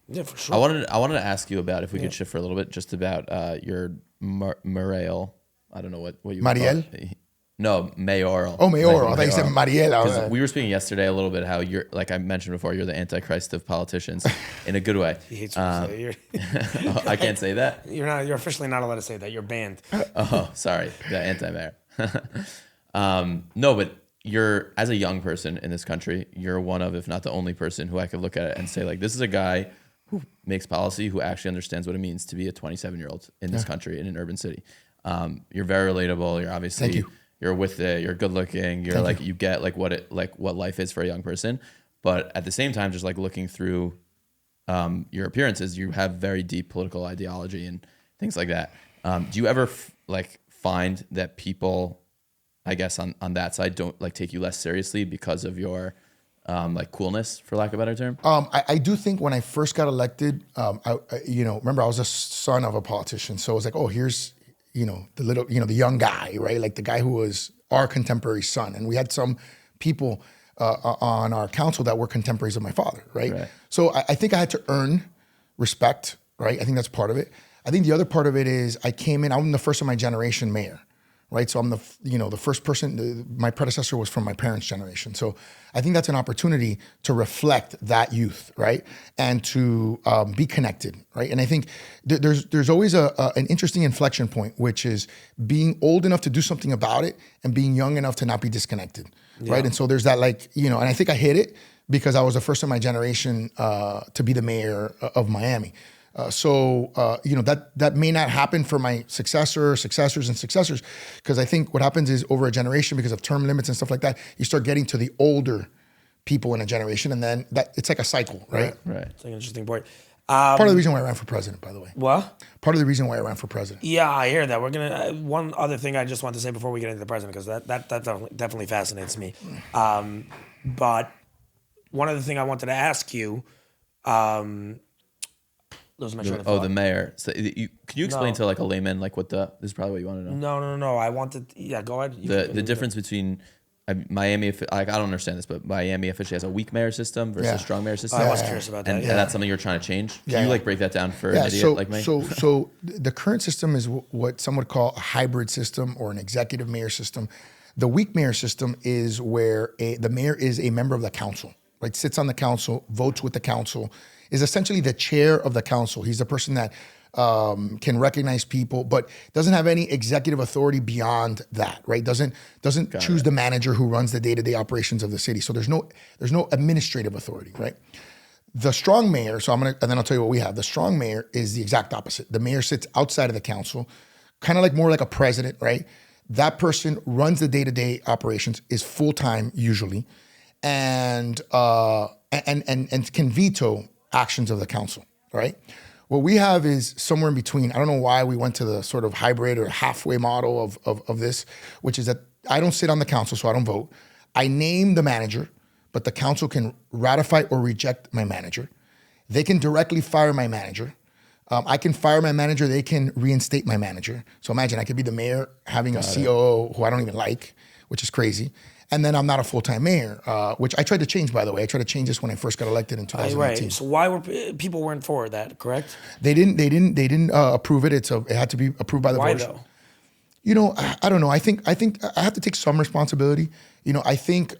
Yeah, for sure. I wanted to ask you about, if we could shift for a little bit, just about your mayoral. I don't know what you Mariel? No, mayoral. Oh, mayoral. I thought you said Mariel. We were speaking yesterday a little bit how you're, like I mentioned before, you're the antichrist of politicians in a good way. He hates when you say it. I can't say that. You're officially not allowed to say that. You're banned. Oh, sorry, the anti-mayor. No, but you're, as a young person in this country, you're one of, if not the only person who I could look at it and say, like, this is a guy who makes policy, who actually understands what it means to be a 27-year-old in this country, in an urban city. You're very relatable. You're obviously, Thank you. You're with it. You're good looking. You're like, you get like what life is for a young person. But at the same time, just like looking through your appearances, you have very deep political ideology and things like that. Do you ever find that people, I guess on that side, don't like take you less seriously because of your like coolness, for lack of a better term? I do think when I first got elected, remember I was a son of a politician, so it was like, oh, here's the little, the young guy, right? Like the guy who was our contemporary son, and we had some people on our council that were contemporaries of my father, right? So I think I had to earn respect, right? I think that's part of it. I think the other part of it is I came in. I'm the first of my generation mayor. Right, so I'm the first person. My predecessor was from my parents' generation, so I think that's an opportunity to reflect that youth, right, and to be connected, right. And I think there's always an interesting inflection point, which is being old enough to do something about it and being young enough to not be disconnected, right. And so there's that, and I think I hit it because I was the first of my generation to be the mayor of Miami. That may not happen for my successors, because I think what happens is over a generation, because of term limits and stuff like that, you start getting to the older people in a generation, and then it's like a cycle, right? Right. It's an interesting point. Part of the reason why I ran for president, by the way. What? Part of the reason why I ran for president. Yeah, I hear that. We're gonna. One other thing I just want to say before we get into the president, because that definitely fascinates me. But one other thing I wanted to ask you. The mayor. So can you explain to like a layman like what this is probably what you want to know? No. I wanted. Yeah, go ahead. The difference between Miami. I don't understand this, but Miami officially has a weak mayor system versus a strong mayor system. I was curious about that. And that's something you're trying to change. Can you like break that down for an idiot like me? So the current system is what some would call a hybrid system or an executive mayor system. The weak mayor system is where the mayor is a member of the council, right? Sits on the council, votes with the council, is essentially the chair of the council. He's the person that can recognize people, but doesn't have any executive authority beyond that, right? Doesn't choose the manager who runs the day-to-day operations of the city. So there's no administrative authority, right? The strong mayor, and then I'll tell you what we have. The strong mayor is the exact opposite. The mayor sits outside of the council, kind of like more like a president, right? That person runs the day-to-day operations, is full-time usually, and can veto actions of the council, right? What we have is somewhere in between. I don't know why we went to the sort of hybrid or halfway model of this, which is that I don't sit on the council, so I don't vote. I name the manager, but the council can ratify or reject my manager. They can directly fire my manager. I can fire my manager. They can reinstate my manager. So imagine I could be the mayor having a COO who I don't even like, which is crazy. And then I'm not a full-time mayor, which I tried to change, by the way. I tried to change this when I first got elected in 2018. Right. So why were people weren't for that? Correct. They didn't approve it. It had to be approved by the voters. Why though? You know, I don't know. I think I have to take some responsibility. You know, I think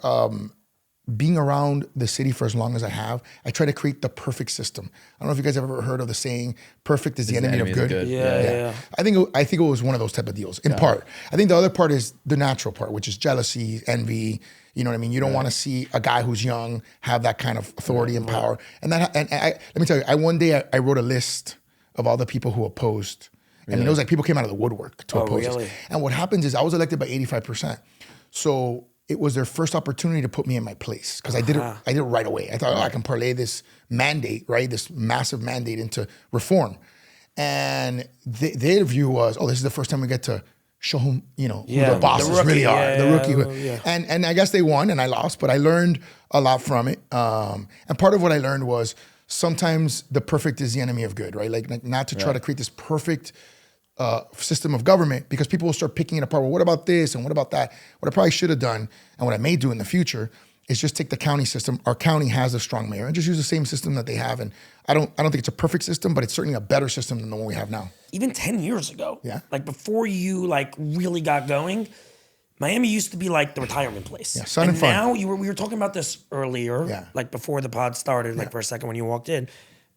being around the city for as long as I have, I try to create the perfect system. I don't know if you guys have ever heard of the saying, perfect is the enemy of good. Yeah. I think it was one of those type of deals, in part. I think the other part is the natural part, which is jealousy, envy. You know what I mean? You don't want to see a guy who's young have that kind of authority and power. And let me tell you, one day I wrote a list of all the people who opposed. I mean, it was like people came out of the woodwork to oppose us. And what happens is I was elected by 85%. So it was their first opportunity to put me in my place because I did it right away. I thought, I can parlay this mandate, right, this massive mandate into reform. And their view was, this is the first time we get to show whom, who the bosses really are, the rookie. And I guess they won and I lost, but I learned a lot from it. And part of what I learned was sometimes the perfect is the enemy of good, right? Like not to try to create this perfect system of government, because people will start picking it apart. Well, what about this and what about that? What I probably should have done and what I may do in the future is just take the county system. Our county has a strong mayor and just use the same system that they have. And I don't think it's a perfect system, but it's certainly a better system than the one we have now. Even 10 years ago, like before you really got going, Miami used to be like the retirement place. Yeah, sun and fun. Now we were talking about this earlier, like before the pod started, for a second when you walked in.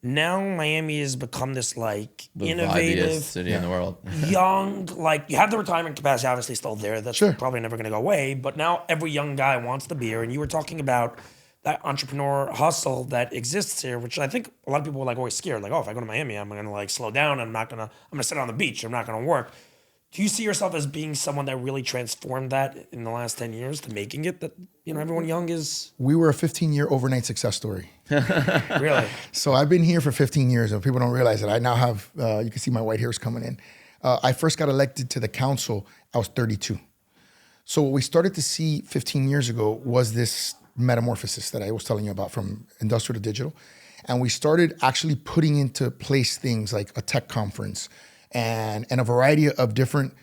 Now Miami has become this the innovative city in the world. young, you have the retirement capacity obviously still there. That's probably never going to go away. But now every young guy wants the beer. And you were talking about that entrepreneur hustle that exists here, which I think a lot of people are always scared. If I go to Miami, I'm going to slow down. I'm going to sit on the beach. I'm not going to work. Do you see yourself as being someone that really transformed that in the last 10 years to making it that, everyone young is? We were a 15-year overnight success story. Really? So I've been here for 15 years, and people don't realize it. I now have, you can see my white hairs coming in. I first got elected to the council, I was 32. So what we started to see 15 years ago was this metamorphosis that I was telling you about from industrial to digital. And we started actually putting into place things like a tech conference, and a variety of different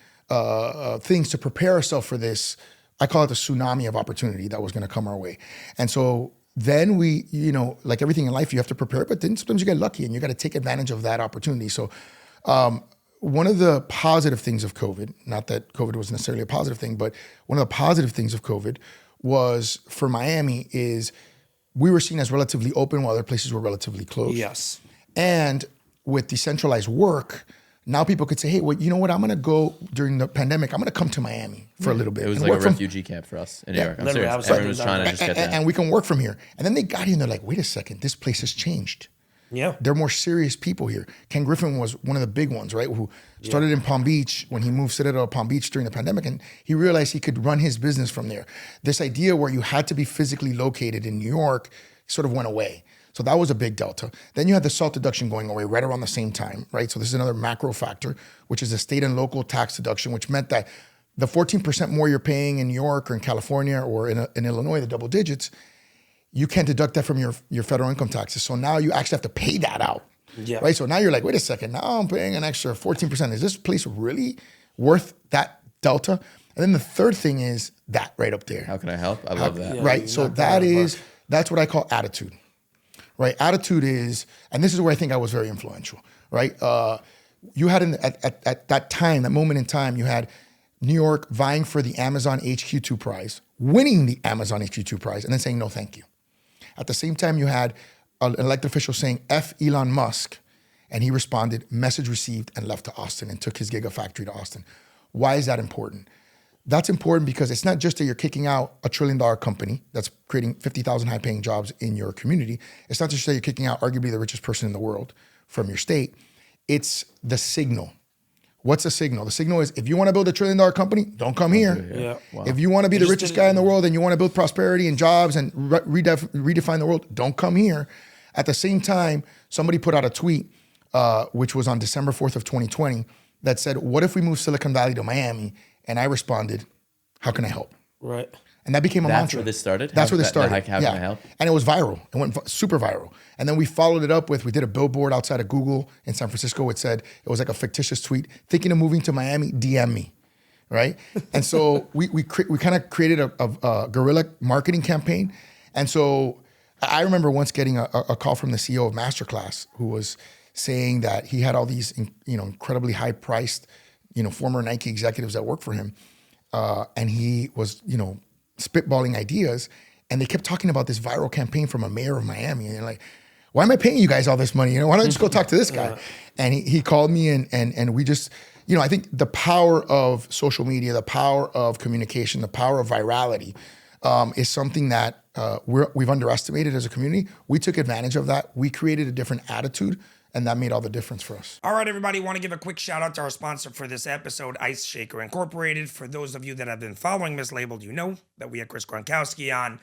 things to prepare ourselves for this. I call it the tsunami of opportunity that was going to come our way. And so then we, like everything in life, you have to prepare, but then sometimes you get lucky and you got to take advantage of that opportunity. So one of the positive things of COVID, not that COVID was necessarily a positive thing, but one of the positive things of COVID was for Miami is we were seen as relatively open while other places were relatively closed. Yes. And with decentralized work, now people could say, hey, well, you know what? I'm going to go during the pandemic. I'm going to come to Miami for a little bit. It was like a refugee camp for us in New York. I'm serious. Everyone was trying to just get that. And we can work from here. And then they got here and they're like, wait a second, this place has changed. Yeah. They're more serious people here. Ken Griffin was one of the big ones, right? Who started in Palm Beach when he moved Citadel to Palm Beach during the pandemic, and he realized he could run his business from there. This idea where you had to be physically located in New York sort of went away. So that was a big delta. Then you had the SALT deduction going away right around the same time, right? So this is another macro factor, which is the state and local tax deduction, which meant that the 14% more you're paying in New York or in California or in Illinois, the double digits, you can't deduct that from your federal income taxes. So now you actually have to pay that out, right? So now you're like, wait a second, now I'm paying an extra 14%. Is this place really worth that delta? And then the third thing is that right up there. How can I help? I love that. Right, so that's what I call attitude. Right, attitude is, and this is where I think I was very influential, right? You had at that time, that moment in time, you had New York vying for the Amazon HQ2 prize, winning the Amazon HQ2 prize, and then saying no thank you. At the same time, you had an elected official saying F Elon Musk, and he responded, message received, and left to Austin and took his gigafactory to Austin. Why is that important? that's important because it's not just that you're kicking out a $1 trillion company that's creating 50,000 high-paying jobs in your community. It's not just that you're kicking out arguably the richest person in the world from your state. It's the signal. What's the signal? The signal is if you want to build a $1 trillion company, don't come here. Yeah. Wow. If you want to be the richest guy in the world and you want to build prosperity and jobs and redefine the world, don't come here. At the same time, somebody put out a tweet, which was on December 4th of 2020, that said, what if we move Silicon Valley to Miami? And I responded, how can I help? Right. And that became a mantra. That's where this started? That's where this started. How can I help? And it was viral. It went super viral. And then we followed it up with, we did a billboard outside of Google in San Francisco. It said, it was like a fictitious tweet, thinking of moving to Miami, DM me, right? And so we kind of created a guerrilla marketing campaign. And so I remember once getting a call from the CEO of Masterclass who was saying that he had all these incredibly high-priced former Nike executives that work for him. And he was, spitballing ideas. And they kept talking about this viral campaign from a mayor of Miami. And they're like, why am I paying you guys all this money? Why don't you just go talk to this guy? And he called me and we just, I think the power of social media, the power of communication, the power of virality is something that we've underestimated as a community. We took advantage of that. We created a different attitude. And that made all the difference for us. All right, everybody, want to give a quick shout out to our sponsor for this episode, Ice Shaker Incorporated. For those of you that have been following Mislabeled, you know that we had Chris Gronkowski on.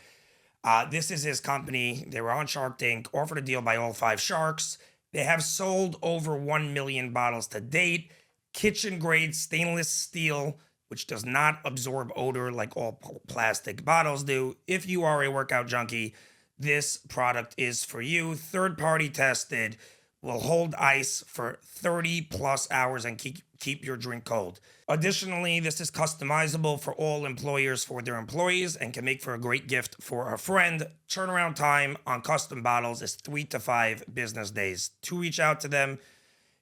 This is his company. They were on Shark Tank, offered a deal by all 5 sharks. They have sold over 1 million bottles to date. Kitchen grade stainless steel, which does not absorb odor like all plastic bottles do. If you are a workout junkie, this product is for you. Third-party tested. Will hold ice for 30 plus hours and keep your drink cold. Additionally, this is customizable for all employers for their employees and can make for a great gift for a friend. Turnaround time on custom bottles is 3 to 5 business days. To reach out to them,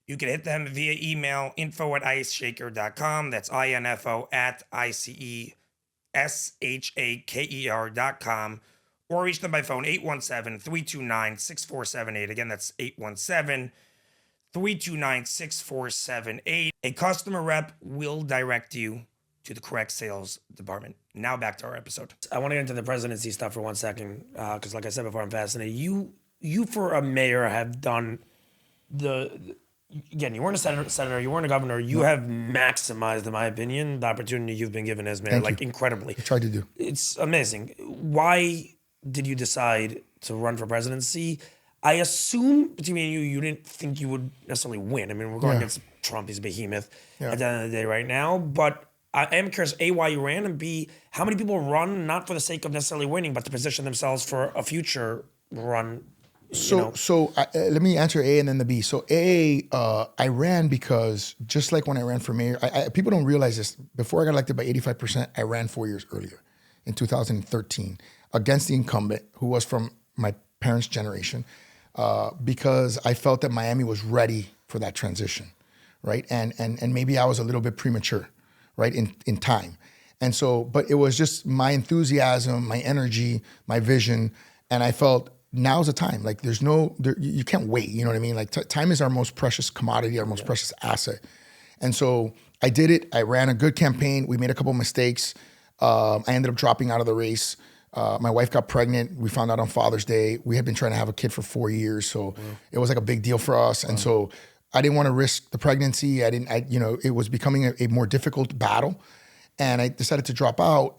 you can hit them via email, info@iceshaker.com. That's info at ICESHAKER.com. Or reach them by phone, 817-329-6478. Again, that's 817-329-6478. A customer rep will direct you to the correct sales department. Now back to our episode. I want to get into the presidency stuff for 1 second, because like I said before, I'm fascinated. You for a mayor have done again, you weren't a senator, you weren't a governor. You have maximized, in my opinion, the opportunity you've been given as mayor, incredibly. I tried to do. It's amazing. Why did you decide to run for presidency? I assume between me and you didn't think you would necessarily win. I mean, we're going against Trump. He's a behemoth at the end of the day right now. But I am curious, A, why you ran, and B, how many people run not for the sake of necessarily winning, but to position themselves for a future run? So let me answer A and then the B. So A, I ran because just like when I ran for mayor, people don't realize this. Before I got elected by 85%, I ran 4 years earlier in 2013 against the incumbent who was from my parents' generation because I felt that Miami was ready for that transition, right? And maybe I was a little bit premature, right, in time. And so, but it was just my enthusiasm, my energy, my vision, and I felt now's the time. Like you can't wait, you know what I mean? Like time is our most precious commodity, our most precious asset. And so I did it. I ran a good campaign. We made a couple mistakes. I ended up dropping out of the race. My wife got pregnant. We found out on Father's Day. We had been trying to have a kid for 4 years. So it was like a big deal for us. And so I didn't want to risk the pregnancy. It was becoming a more difficult battle. And I decided to drop out.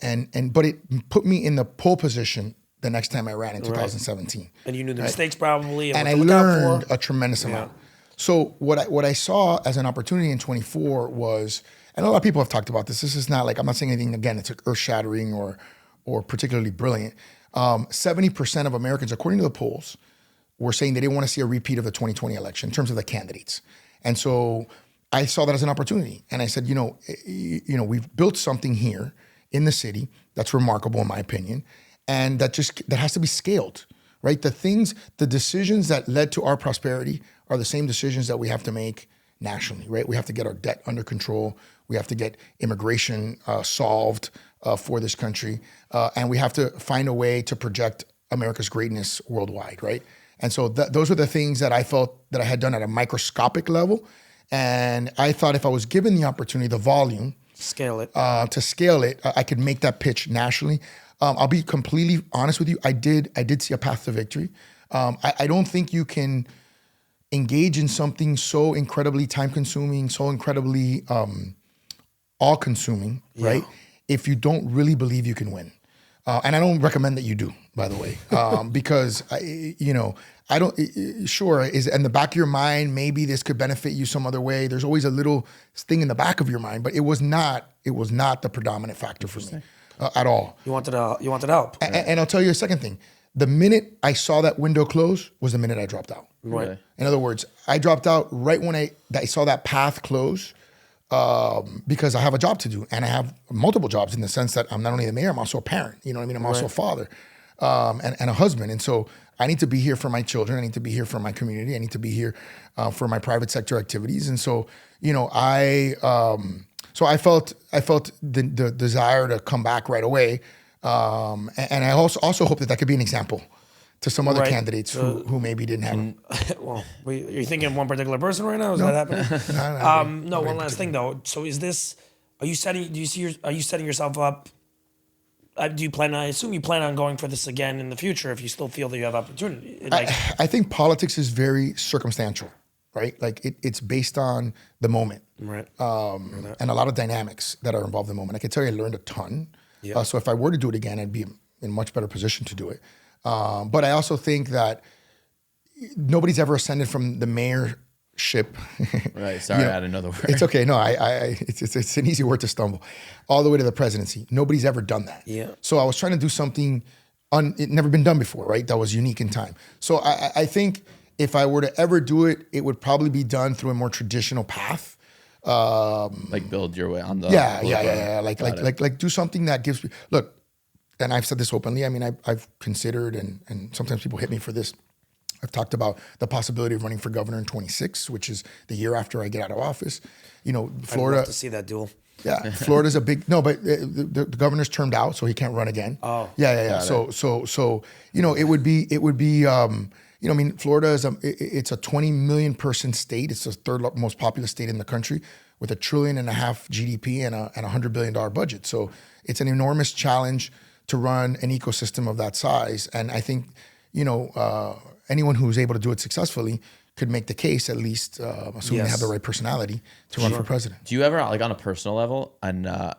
But it put me in the pole position the next time I ran in 2017. And you knew the mistakes probably. And I learned a tremendous amount. So what I saw as an opportunity in 24 was, and a lot of people have talked about this. This is not like, I'm not saying anything, again, it's earth shattering or particularly brilliant. 70% of Americans, according to the polls, were saying they didn't want to see a repeat of the 2020 election in terms of the candidates. And so I saw that as an opportunity. And I said, we've built something here in the city that's remarkable in my opinion. And that has to be scaled, right? The decisions that led to our prosperity are the same decisions that we have to make nationally, right? We have to get our debt under control. We have to get immigration solved for this country. And we have to find a way to project America's greatness worldwide, right? And so those are the things that I felt that I had done at a microscopic level. And I thought if I was given the opportunity, the volume, Scale it. I could make that pitch nationally. I'll be completely honest with you. I did see a path to victory. I don't think you can engage in something so incredibly time-consuming, so incredibly all-consuming, right? If you don't really believe you can win. And I don't recommend that you do, by the way, because I don't. Sure, is in the back of your mind, maybe this could benefit you some other way. There's always a little thing in the back of your mind, but it was not the predominant factor for me at all. You wanted help. And I'll tell you a second thing. The minute I saw that window close was the minute I dropped out. Right. In other words, I dropped out right when I saw that path close. Because I have a job to do, and I have multiple jobs in the sense that I'm not only the mayor, I'm also a parent. You know what I mean? I'm also a father and a husband. And so I need to be here for my children. I need to be here for my community. I need to be here for my private sector activities. And so, I felt the desire to come back right away. And I also hope that could be an example to some other candidates who maybe didn't have it. Well, are you thinking of one particular person right now? Is that happening? No. One last thing though. So are you setting yourself up? Do you plan? I assume you plan on going for this again in the future if you still feel that you have opportunity. I think politics is very circumstantial, right? Like it's based on the moment, right? And a lot of dynamics that are involved in the moment. I can tell you, I learned a ton. Yeah. So if I were to do it again, I'd be in a much better position to do it. But I also think that nobody's ever ascended from the mayorship. Right. Sorry, I had another word. It's okay. No, it's an easy word to stumble. All the way to the presidency. Nobody's ever done that. Yeah. So I was trying to do something it never been done before, right? That was unique in time. So I think if I were to ever do it, it would probably be done through a more traditional path. Like build your way on the Like do something that gives me look. And I've said this openly. I mean, I've considered, and sometimes people hit me for this. I've talked about the possibility of running for governor in 26, which is the year after I get out of office. Florida. I'd love to see that duel. Yeah, Florida's a big but the governor's termed out, so he can't run again. Oh, yeah. So it would be. I mean, Florida is it's a 20 million person state. It's the third most populous state in the country with $1.5 trillion GDP and a $100 billion budget. So it's an enormous challenge to run an ecosystem of that size. And I think, anyone who's able to do it successfully could make the case, at least, assuming they have the right personality to run for president. Do you ever, like on a personal level, and I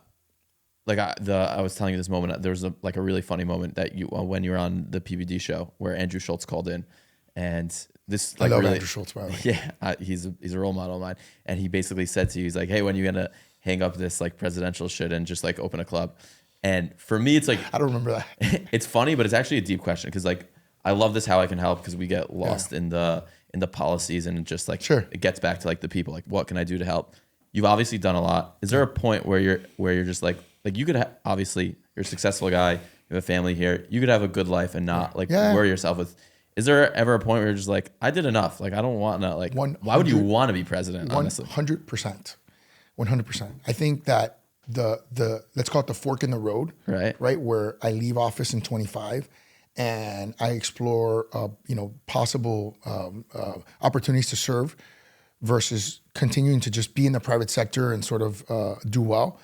was telling you this moment, there was a really funny moment that you when you were on the PBD show where Andrew Schultz called in, and this I love Andrew Schultz, by the way. Yeah, he's a role model of mine, and he basically said to you, he's like, hey, when are you gonna hang up this like presidential shit and just like open a club? And for me, it's like I don't remember that. It's funny, but it's actually a deep question because like I love this how I can help because we get lost in the policies and just like it gets back to like the people, like what can I do to help? You've obviously done a lot. Is there a point where you're just like you could obviously you're a successful guy, you have a family here, you could have a good life and not worry yourself with. Is there ever a point where you're just like I did enough? Like I don't want to like. Why would you want to be president? Honestly, 100%. I think that the let's call it the fork in the road, right, where I leave office in 25 and I explore possible opportunities to serve versus continuing to just be in the private sector and sort of do well.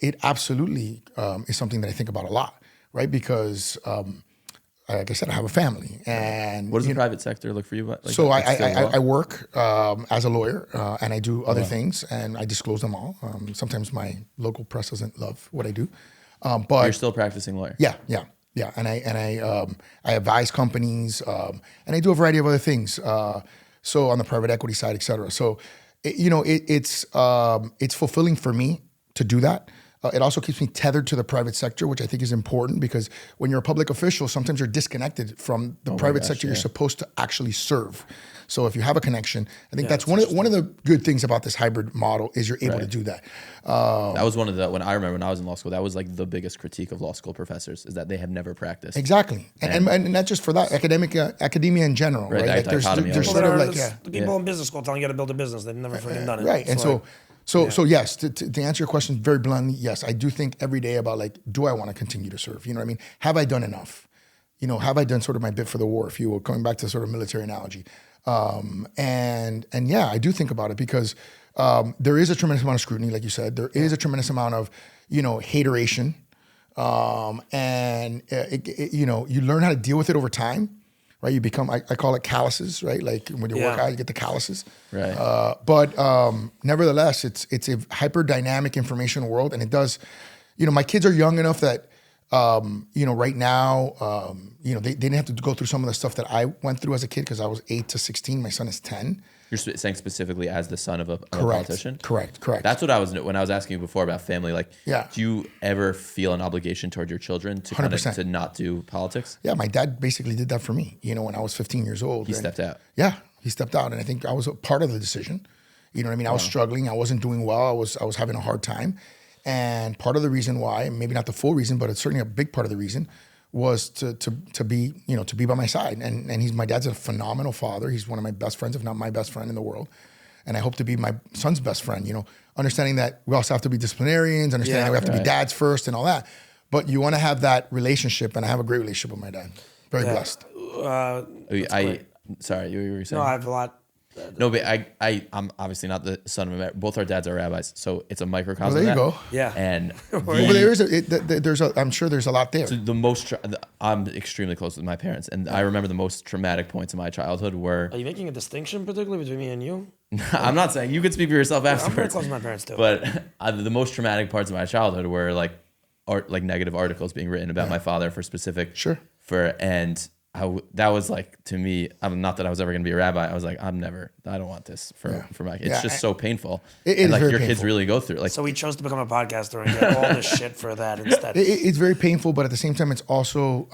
It absolutely is something that I think about a lot, right? Because like I said, I have a family. And what does the private sector look for you? Like, so I work as a lawyer and I do other things and I disclose them all. Sometimes my local press doesn't love what I do. But you're still a practicing lawyer. Yeah. And I advise companies and I do a variety of other things. So on the private equity side, et cetera. So, it's fulfilling for me to do that. It also keeps me tethered to the private sector, which I think is important because when you're a public official, sometimes you're disconnected from the private sector you're supposed to actually serve. So if you have a connection, I think that's one of the good things about this hybrid model is you're able to do that. That was one of when I was in law school, that was like the biggest critique of law school professors is that they have never practiced. Exactly. And not just for that, academia in general, right? Like there's sort of like, the people in business school telling you how to build a business, they've never freaking done it. Right. And so yes, to answer your question very bluntly, yes, I do think every day about like, do I want to continue to serve? You know what I mean? Have I done enough? Have I done sort of my bit for the war, if you will, coming back to sort of military analogy? And yeah, I do think about it because there is a tremendous amount of scrutiny, like you said. There is a tremendous amount of, hateration. You learn how to deal with it over time, right? You become, I call it calluses, right? Like when you work out, you get the calluses. Right. But nevertheless, it's a hyper dynamic information world. And it does, my kids are young enough that, right now, they didn't have to go through some of the stuff that I went through as a kid because I was 8 to 16. My son is 10. You're saying specifically as the son of a politician? Correct. That's what I was, when I was asking you before about family, like, Yeah. do you ever feel an obligation toward your children to 100%. to not do politics? Yeah, my dad basically did that for me, when I was 15 years old. He stepped out. Yeah, he stepped out. And I think I was a part of the decision. You know what I mean? I was struggling. I wasn't doing well. I was having a hard time. And part of the reason why, maybe not the full reason, but it's certainly a big part of the reason, was to be by my side. And my dad's a phenomenal father. He's one of my best friends, if not my best friend in the world. And I hope to be my son's best friend, understanding that we also have to be disciplinarians, understanding that we have to be dads first and all that. But you want to have that relationship, and I have a great relationship with my dad. Very blessed. Sorry, you were saying? No, I have a lot. No, but I'm obviously not the son of a man. Both our dads are rabbis, so it's a microcosm. Well, there you of go. that. Yeah. And I'm sure there's a lot there. so I'm extremely close with my parents, and I remember the most traumatic points of my childhood were. Are you making a distinction particularly between me and you? I'm not saying, you could speak for yourself I'm very afterwards. close to my parents too. But the most traumatic parts of my childhood were like negative articles being written about my father for specific. Sure. That was like, to me, not that I was ever going to be a rabbi. I was like, I don't want this for my kids. It's just so painful. It and is like very your kids painful. really go through like. So we chose to become a podcaster and get all this shit for that instead. It's very painful, but at the same time, it's also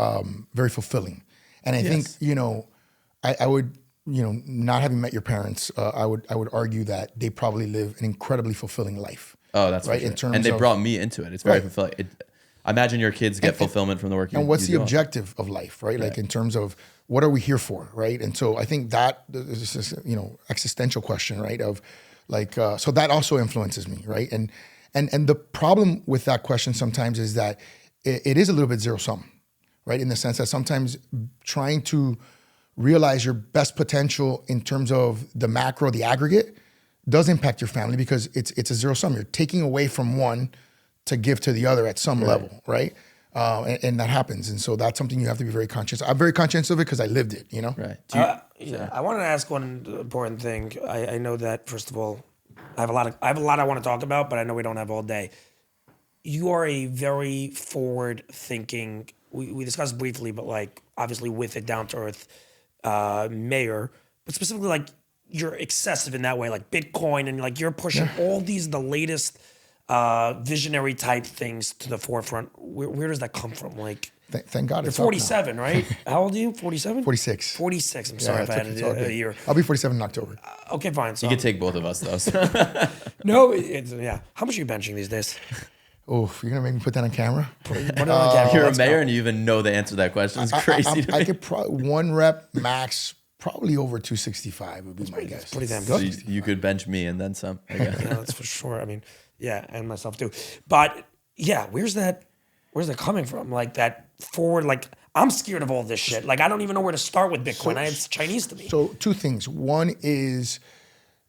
very fulfilling. And I think, I would, not having met your parents, I would argue that they probably live an incredibly fulfilling life. Oh, that's right. For sure. In terms and they of, brought me into it. It's very Right. fulfilling. I imagine your kids get fulfillment from the work you do. and what's the as well. objective of life, right? Like in terms of what are we here for, right? And so I think that is this, existential question, right? Of like, so that also influences me, right? And the problem with that question sometimes is that it is a little bit zero sum, right? In the sense that sometimes trying to realize your best potential in terms of the macro, the aggregate, does impact your family because it's a zero sum. You're taking away from one to give to the other at some level, right? And that happens. And so that's something you have to be very conscious. I'm very conscious of it because I lived it, Right. I want to ask one important thing. I know that, first of all, I have a lot I want to talk about, but I know we don't have all day. You are a very forward-thinking. We discussed briefly, but like obviously with it down to earth mayor, but specifically like you're excessive in that way, like Bitcoin, and like you're pushing all the latest visionary type things to the forefront. Where does that come from? Like, Thank God you're it's up now. 47, right? How old are you? 47? 46. 46. I'm sorry if I had it's all good. a year. I'll be 47 in October. Okay, fine. So You could take both of us though. So. no, yeah. How much are you benching these days? Oh, you're gonna make me put that on camera? Put it on the camera. You're a Let's go. mayor and you even know the answer to that question. It's crazy. to I me. could probably one rep max, probably over 265 would be my guess. Pretty damn So good. you could bench me and then some. I guess. Yeah, that's for sure. I mean, yeah, and myself too. But yeah, where's that coming from? Like that forward, like I'm scared of all this shit. Like I don't even know where to start with Bitcoin. It's Chinese to me. So two things. One is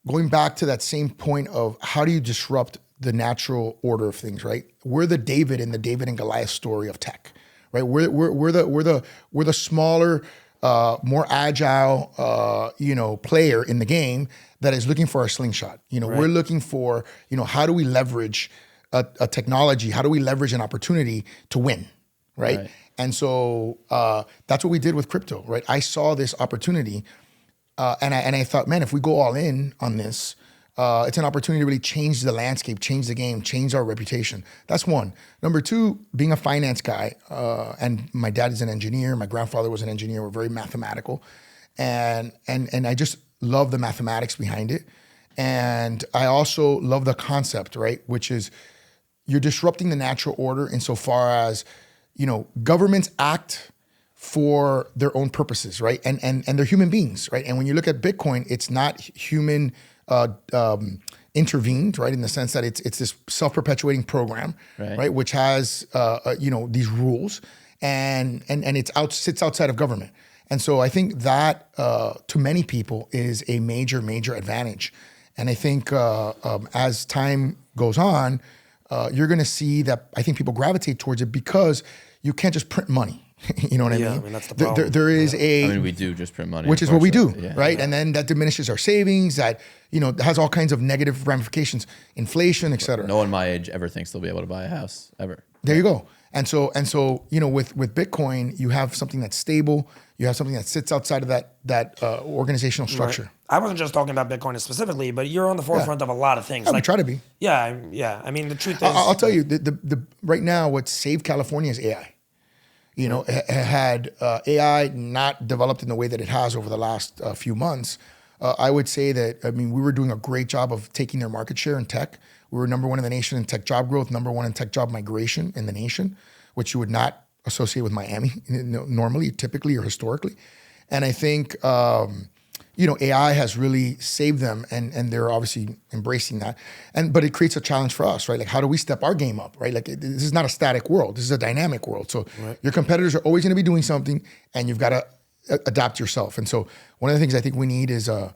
going back to that same point of how do you disrupt the natural order of things, right? We're the David and Goliath story of tech, right? We're the smaller, more agile, player in the game that is looking for a slingshot. We're looking for, how do we leverage a technology? How do we leverage an opportunity to win, right? And so that's what we did with crypto, right? I saw this opportunity, and I thought, man, if we go all in on this, it's an opportunity to really change the landscape, change the game, change our reputation. That's one. Number two, being a finance guy, and my dad is an engineer. My grandfather was an engineer. We're very mathematical, and I just love the mathematics behind it. And I also love the concept, right? Which is you're disrupting the natural order insofar as, governments act for their own purposes, right? And they're human beings, right? And when you look at Bitcoin, it's not human intervened, right? In the sense that it's this self-perpetuating program, right? Which has these rules, and it sits outside of government. And so I think that to many people is a major advantage. And I think as time goes on, you're going to see that I think people gravitate towards it because you can't just print money. You know what I mean? I mean, that's the problem. There is we do just print money, which is what we do, right? Yeah. And then that diminishes our savings. That has all kinds of negative ramifications, inflation, et cetera. No one my age ever thinks they'll be able to buy a house ever. There you go. And so with Bitcoin, you have something that's stable. You have something that sits outside of that organizational structure. Right. I wasn't just talking about Bitcoin specifically, but you're on the forefront of a lot of things. Yeah, we try to be. Yeah. I mean, the truth is, I'll tell you, the right now, what saved California is AI. Had AI not developed in the way that it has over the last few months, I would say that, we were doing a great job of taking their market share in tech. We were number one in the nation in tech job growth, number one in tech job migration in the nation, which you would not associate with Miami normally, typically, or historically. And I think, AI has really saved them, and they're obviously embracing that. But it creates a challenge for us, right? Like, how do we step our game up, right? Like, this is not a static world. This is a dynamic world. So your competitors are always going to be doing something, and you've got to adapt yourself. And so one of the things I think we need is a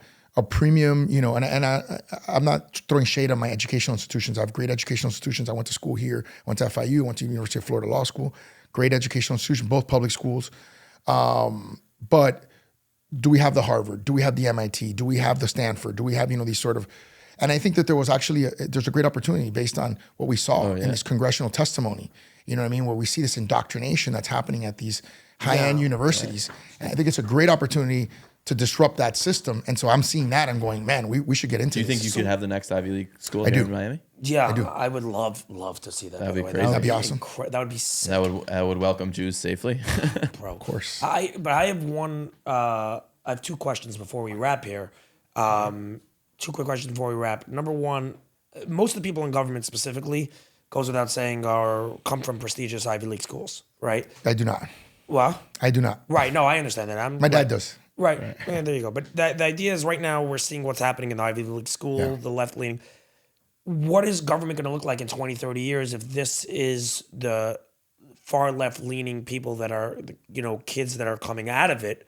premium, I'm not throwing shade on my educational institutions. I have great educational institutions. I went to school here, went to FIU, went to University of Florida Law School. Great educational institution, both public schools. But do we have the Harvard? Do we have the MIT? Do we have the Stanford? Do we have, these sort of, and I think that there was actually, there's a great opportunity based on what we saw in this congressional testimony, where we see this indoctrination that's happening at these high-end universities. Right. And I think it's a great opportunity to disrupt that system. And so I'm seeing that, I'm going, man, we should get into this. Do you think you could have the next Ivy League school here in Miami? Yeah, I do. I would love to see that. That'd be crazy. That'd be awesome. That would be sick. That would welcome Jews safely. Bro, of course. But I have one. I have two questions before we wrap here. Two quick questions before we wrap. Number one, most of the people in government specifically, goes without saying, come from prestigious Ivy League schools, right? I do not. Well, I do not. Right. No, I understand that. My dad does. Right. Yeah, there you go. But the idea is right now we're seeing what's happening in the Ivy League school, the left leaning. What is government going to look like in 20, 30 years if this is the far left leaning people that are, kids that are coming out of it?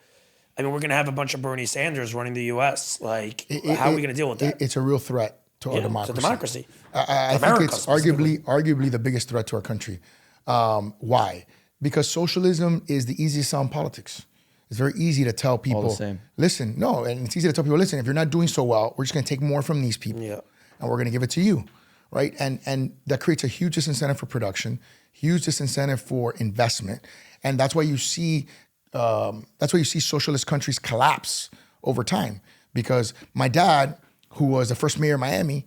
I mean, we're going to have a bunch of Bernie Sanders running the U.S. Like, how are we going to deal with that? It's a real threat to our democracy. To democracy. I think it's arguably the biggest threat to our country. Why? Because socialism is the easiest sound politics. It's very easy to tell people, all the same. Listen, no, and it's easy to tell people, listen, if you're not doing so well, we're just going to take more from these people, and we're going to give it to you, right? And that creates a huge disincentive for production, huge disincentive for investment, and that's why you see socialist countries collapse over time. Because my dad, who was the first mayor of Miami,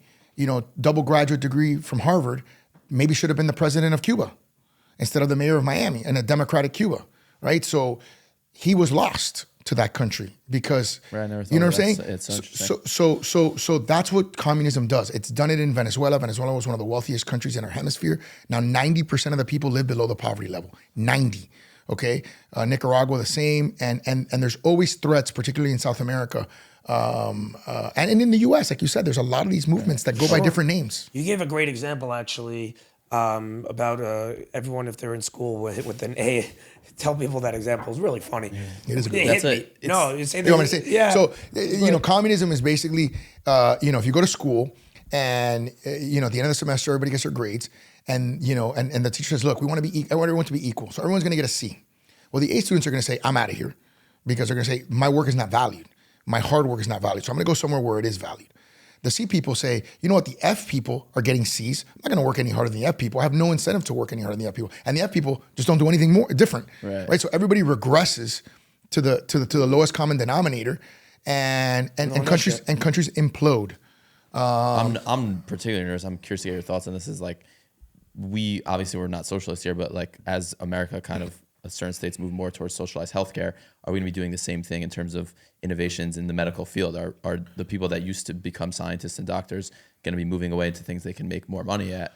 double graduate degree from Harvard, maybe should have been the president of Cuba instead of the mayor of Miami in a democratic Cuba, right? So he was lost to that country because, you know what I'm saying? So that's what communism does. It's done it in Venezuela. Venezuela was one of the wealthiest countries in our hemisphere. Now 90% of the people live below the poverty level, 90. Okay, Nicaragua the same, and there's always threats, particularly in South America, and in the U.S. Like you said, there's a lot of these movements that go by different names. You gave a great example actually about everyone if they're in school with an A. Tell people that example is really funny. It is a good example. You say you want me to say? Yeah. So communism is basically if you go to school and at the end of the semester everybody gets their grades. And and the teacher says, look, I want everyone to be equal. So everyone's going to get a C. Well, the A students are going to say, I'm out of here. Because they're going to say, my work is not valued. My hard work is not valued. So I'm going to go somewhere where it is valued. The C people say, you know what? The F people are getting C's. I'm not going to work any harder than the F people. I have no incentive to work any harder than the F people. And the F people just don't do anything more different. Right? So everybody regresses to the lowest common denominator, and countries implode. I'm particularly nervous. I'm curious to get your thoughts on this. Is like, we obviously we're not socialists here, but like as America kind of certain states move more towards socialized healthcare, are we going to be doing the same thing in terms of innovations in the medical field? Are the people that used to become scientists and doctors going to be moving away into things they can make more money at?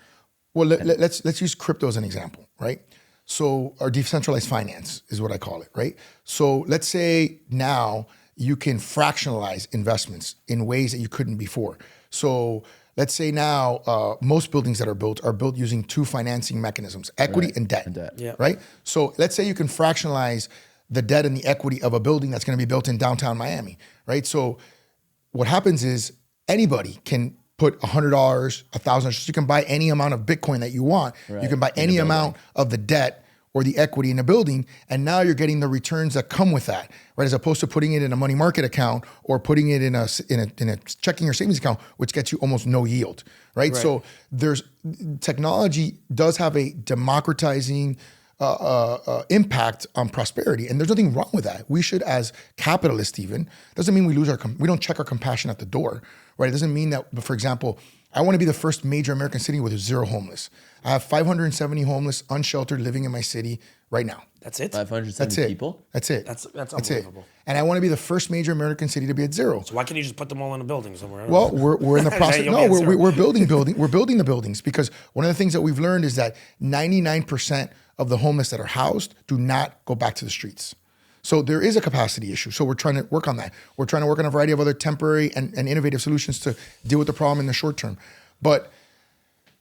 Well, let's use crypto as an example, right? So our decentralized finance is what I call it, right? So let's say now you can fractionalize investments in ways that you couldn't before. So let's say now most buildings that are built using two financing mechanisms, equity and debt, right? So let's say you can fractionalize the debt and the equity of a building that's going to be built in downtown Miami, right? So what happens is anybody can put $100, $1,000. You can buy any amount of Bitcoin that you want. Right. You can buy any amount of the debt or the equity in a building, and now you're getting the returns that come with that, right? As opposed to putting it in a money market account or putting it in a checking or savings account, which gets you almost no yield, right? So technology does have a democratizing impact on prosperity, and there's nothing wrong with that. We should, as capitalists, even doesn't mean we we don't check our compassion at the door, right? It doesn't mean that, for example, I want to be the first major American city with zero homeless. I have 570 homeless, unsheltered, living in my city right now. That's it? 570 people? That's it. That's unbelievable. And I want to be the first major American city to be at zero. So why can't you just put them all in a building somewhere? Well, we're in the process. You'll No, be at zero. we're building the buildings, because one of the things that we've learned is that 99% of the homeless that are housed do not go back to the streets. So there is a capacity issue. So we're trying to work on that. We're trying to work on a variety of other temporary and innovative solutions to deal with the problem in the short term. But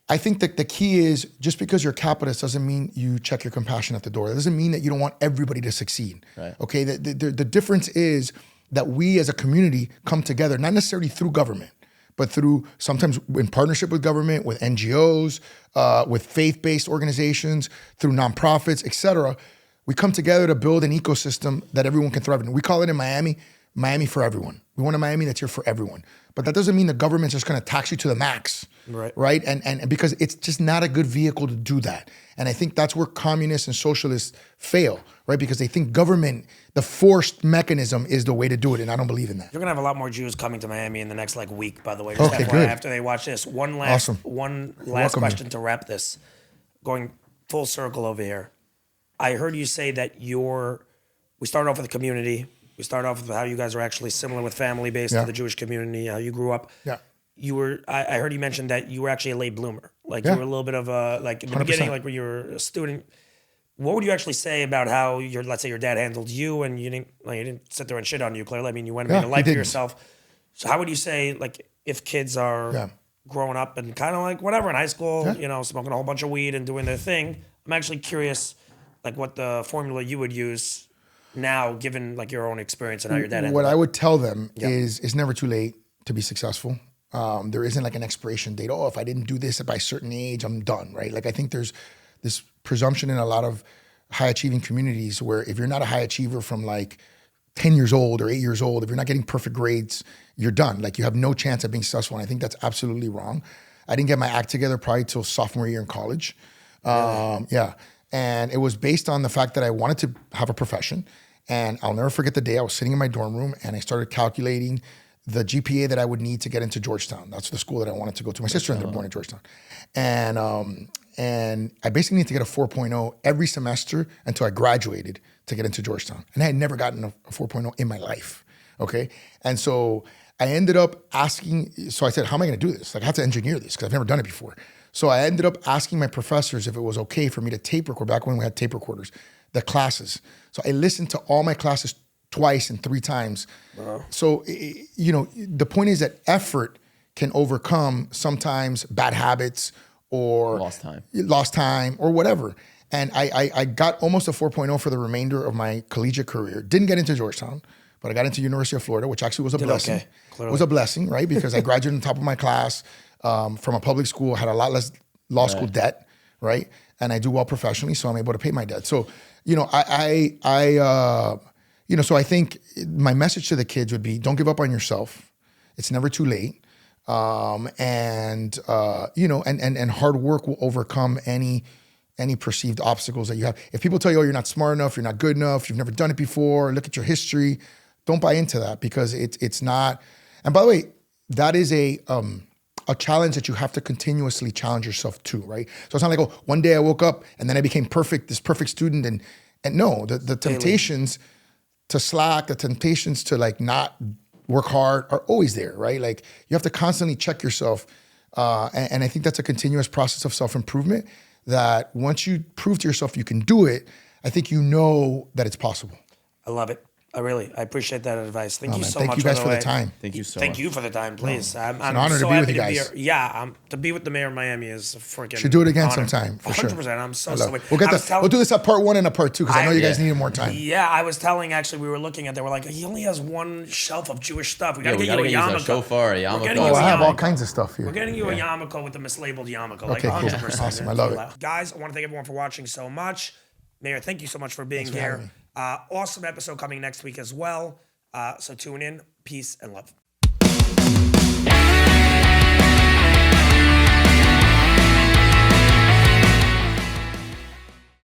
I think that the key is, just because you're a capitalist doesn't mean you check your compassion at the door. That doesn't mean that you don't want everybody to succeed. Right. Okay. The difference is that we as a community come together, not necessarily through government, but through sometimes in partnership with government, with NGOs, with faith-based organizations, through nonprofits, et cetera. We come together to build an ecosystem that everyone can thrive in. We call it in Miami, Miami for everyone. We want a Miami that's here for everyone. But that doesn't mean the government's just gonna tax you to the max, right? And because it's just not a good vehicle to do that. And I think that's where communists and socialists fail, right? Because they think government, the forced mechanism, is the way to do it, and I don't believe in that. You're gonna have a lot more Jews coming to Miami in the next week, by the way. Just Okay, FYI, good. after they watch this. One last Welcome question to wrap this. Going full circle over here. I heard you say that we started off with the community. We started off with how you guys are actually similar with family based to the Jewish community, how you grew up. Yeah. I heard you mention that you were actually a late bloomer. Like you were a little bit of a, like in the 100%. beginning, like when you were a student. What would you actually say about how let's say your dad handled you, and you didn't sit there and shit on you, clearly. I mean, you went and made a life for yourself. So how would you say, like, if kids are growing up and kind of like whatever in high school, smoking a whole bunch of weed and doing their thing, I'm actually curious, like, what the formula you would use now, given like your own experience and how your dad handled What it. I would tell them is it's never too late to be successful. There isn't like an expiration date. Oh, if I didn't do this by a certain age, I'm done, right? Like, I think there's this presumption in a lot of high achieving communities where if you're not a high achiever from like 10 years old or 8 years old, if you're not getting perfect grades, you're done. Like, you have no chance of being successful. And I think that's absolutely wrong. I didn't get my act together probably till sophomore year in college. And it was based on the fact that I wanted to have a profession. And I'll never forget the day I was sitting in my dorm room and I started calculating the GPA that I would need to get into Georgetown. That's the school that I wanted to go to. My sister ended up born in Georgetown. And I basically needed to get a 4.0 every semester until I graduated to get into Georgetown. And I had never gotten a 4.0 in my life, okay? And so I ended up asking, so I said, how am I gonna do this? Like, I have to engineer this because I've never done it before. So I ended up asking my professors if it was okay for me to tape record, back when we had tape recorders, the classes. So I listened to all my classes twice and 3 times. Wow. So, the point is that effort can overcome sometimes bad habits or lost time or whatever. And I got almost a 4.0 for the remainder of my collegiate career. Didn't get into Georgetown, but I got into University of Florida, which actually was a blessing. Okay, it was a blessing, right? Because I graduated on top of my class from a public school, had a lot less law school debt, right? And I do well professionally, so I'm able to pay my debt. So, so I think my message to the kids would be, don't give up on yourself. It's never too late. And hard work will overcome any perceived obstacles that you have. If people tell you, oh, you're not smart enough, you're not good enough, you've never done it before, look at your history, don't buy into that, because it's not. And by the way, that is a challenge that you have to continuously challenge yourself to, right? So it's not like, oh, one day I woke up and then I became this perfect student. And no, the temptations to slack, the temptations to like not work hard are always there, right? Like, you have to constantly check yourself. And I think that's a continuous process of self-improvement that once you prove to yourself you can do it, I think you know that it's possible. I love it. I appreciate that advice. Thank you Man, so thank much. you guys by for way. the time. Thank you so Thank much. you for the time, please. I'm an honor so to be with happy you to be guys. here. Yeah, to be with the mayor of Miami is a freaking. Should do it again honor. sometime for sure. 100%. I'm so We'll get that. We'll do this at part 1 and a part 2 because I know you guys needed more time. Yeah, I was telling actually we were looking at. They were like, he only has one shelf of Jewish stuff. We gotta we get gotta you a get you a yarmulke. shofar, a We're yarmulke. getting Oh, you a I have all yarmulke. kinds of stuff here. We're getting you a yarmulke with the mislabeled yarmulke, like Okay, cool. 100%. Awesome. I love it. Guys, I want to thank everyone for watching so much. Mayor, thank you so much for being Thanks for having here. Awesome episode coming next week as well. So tune in. Peace and love.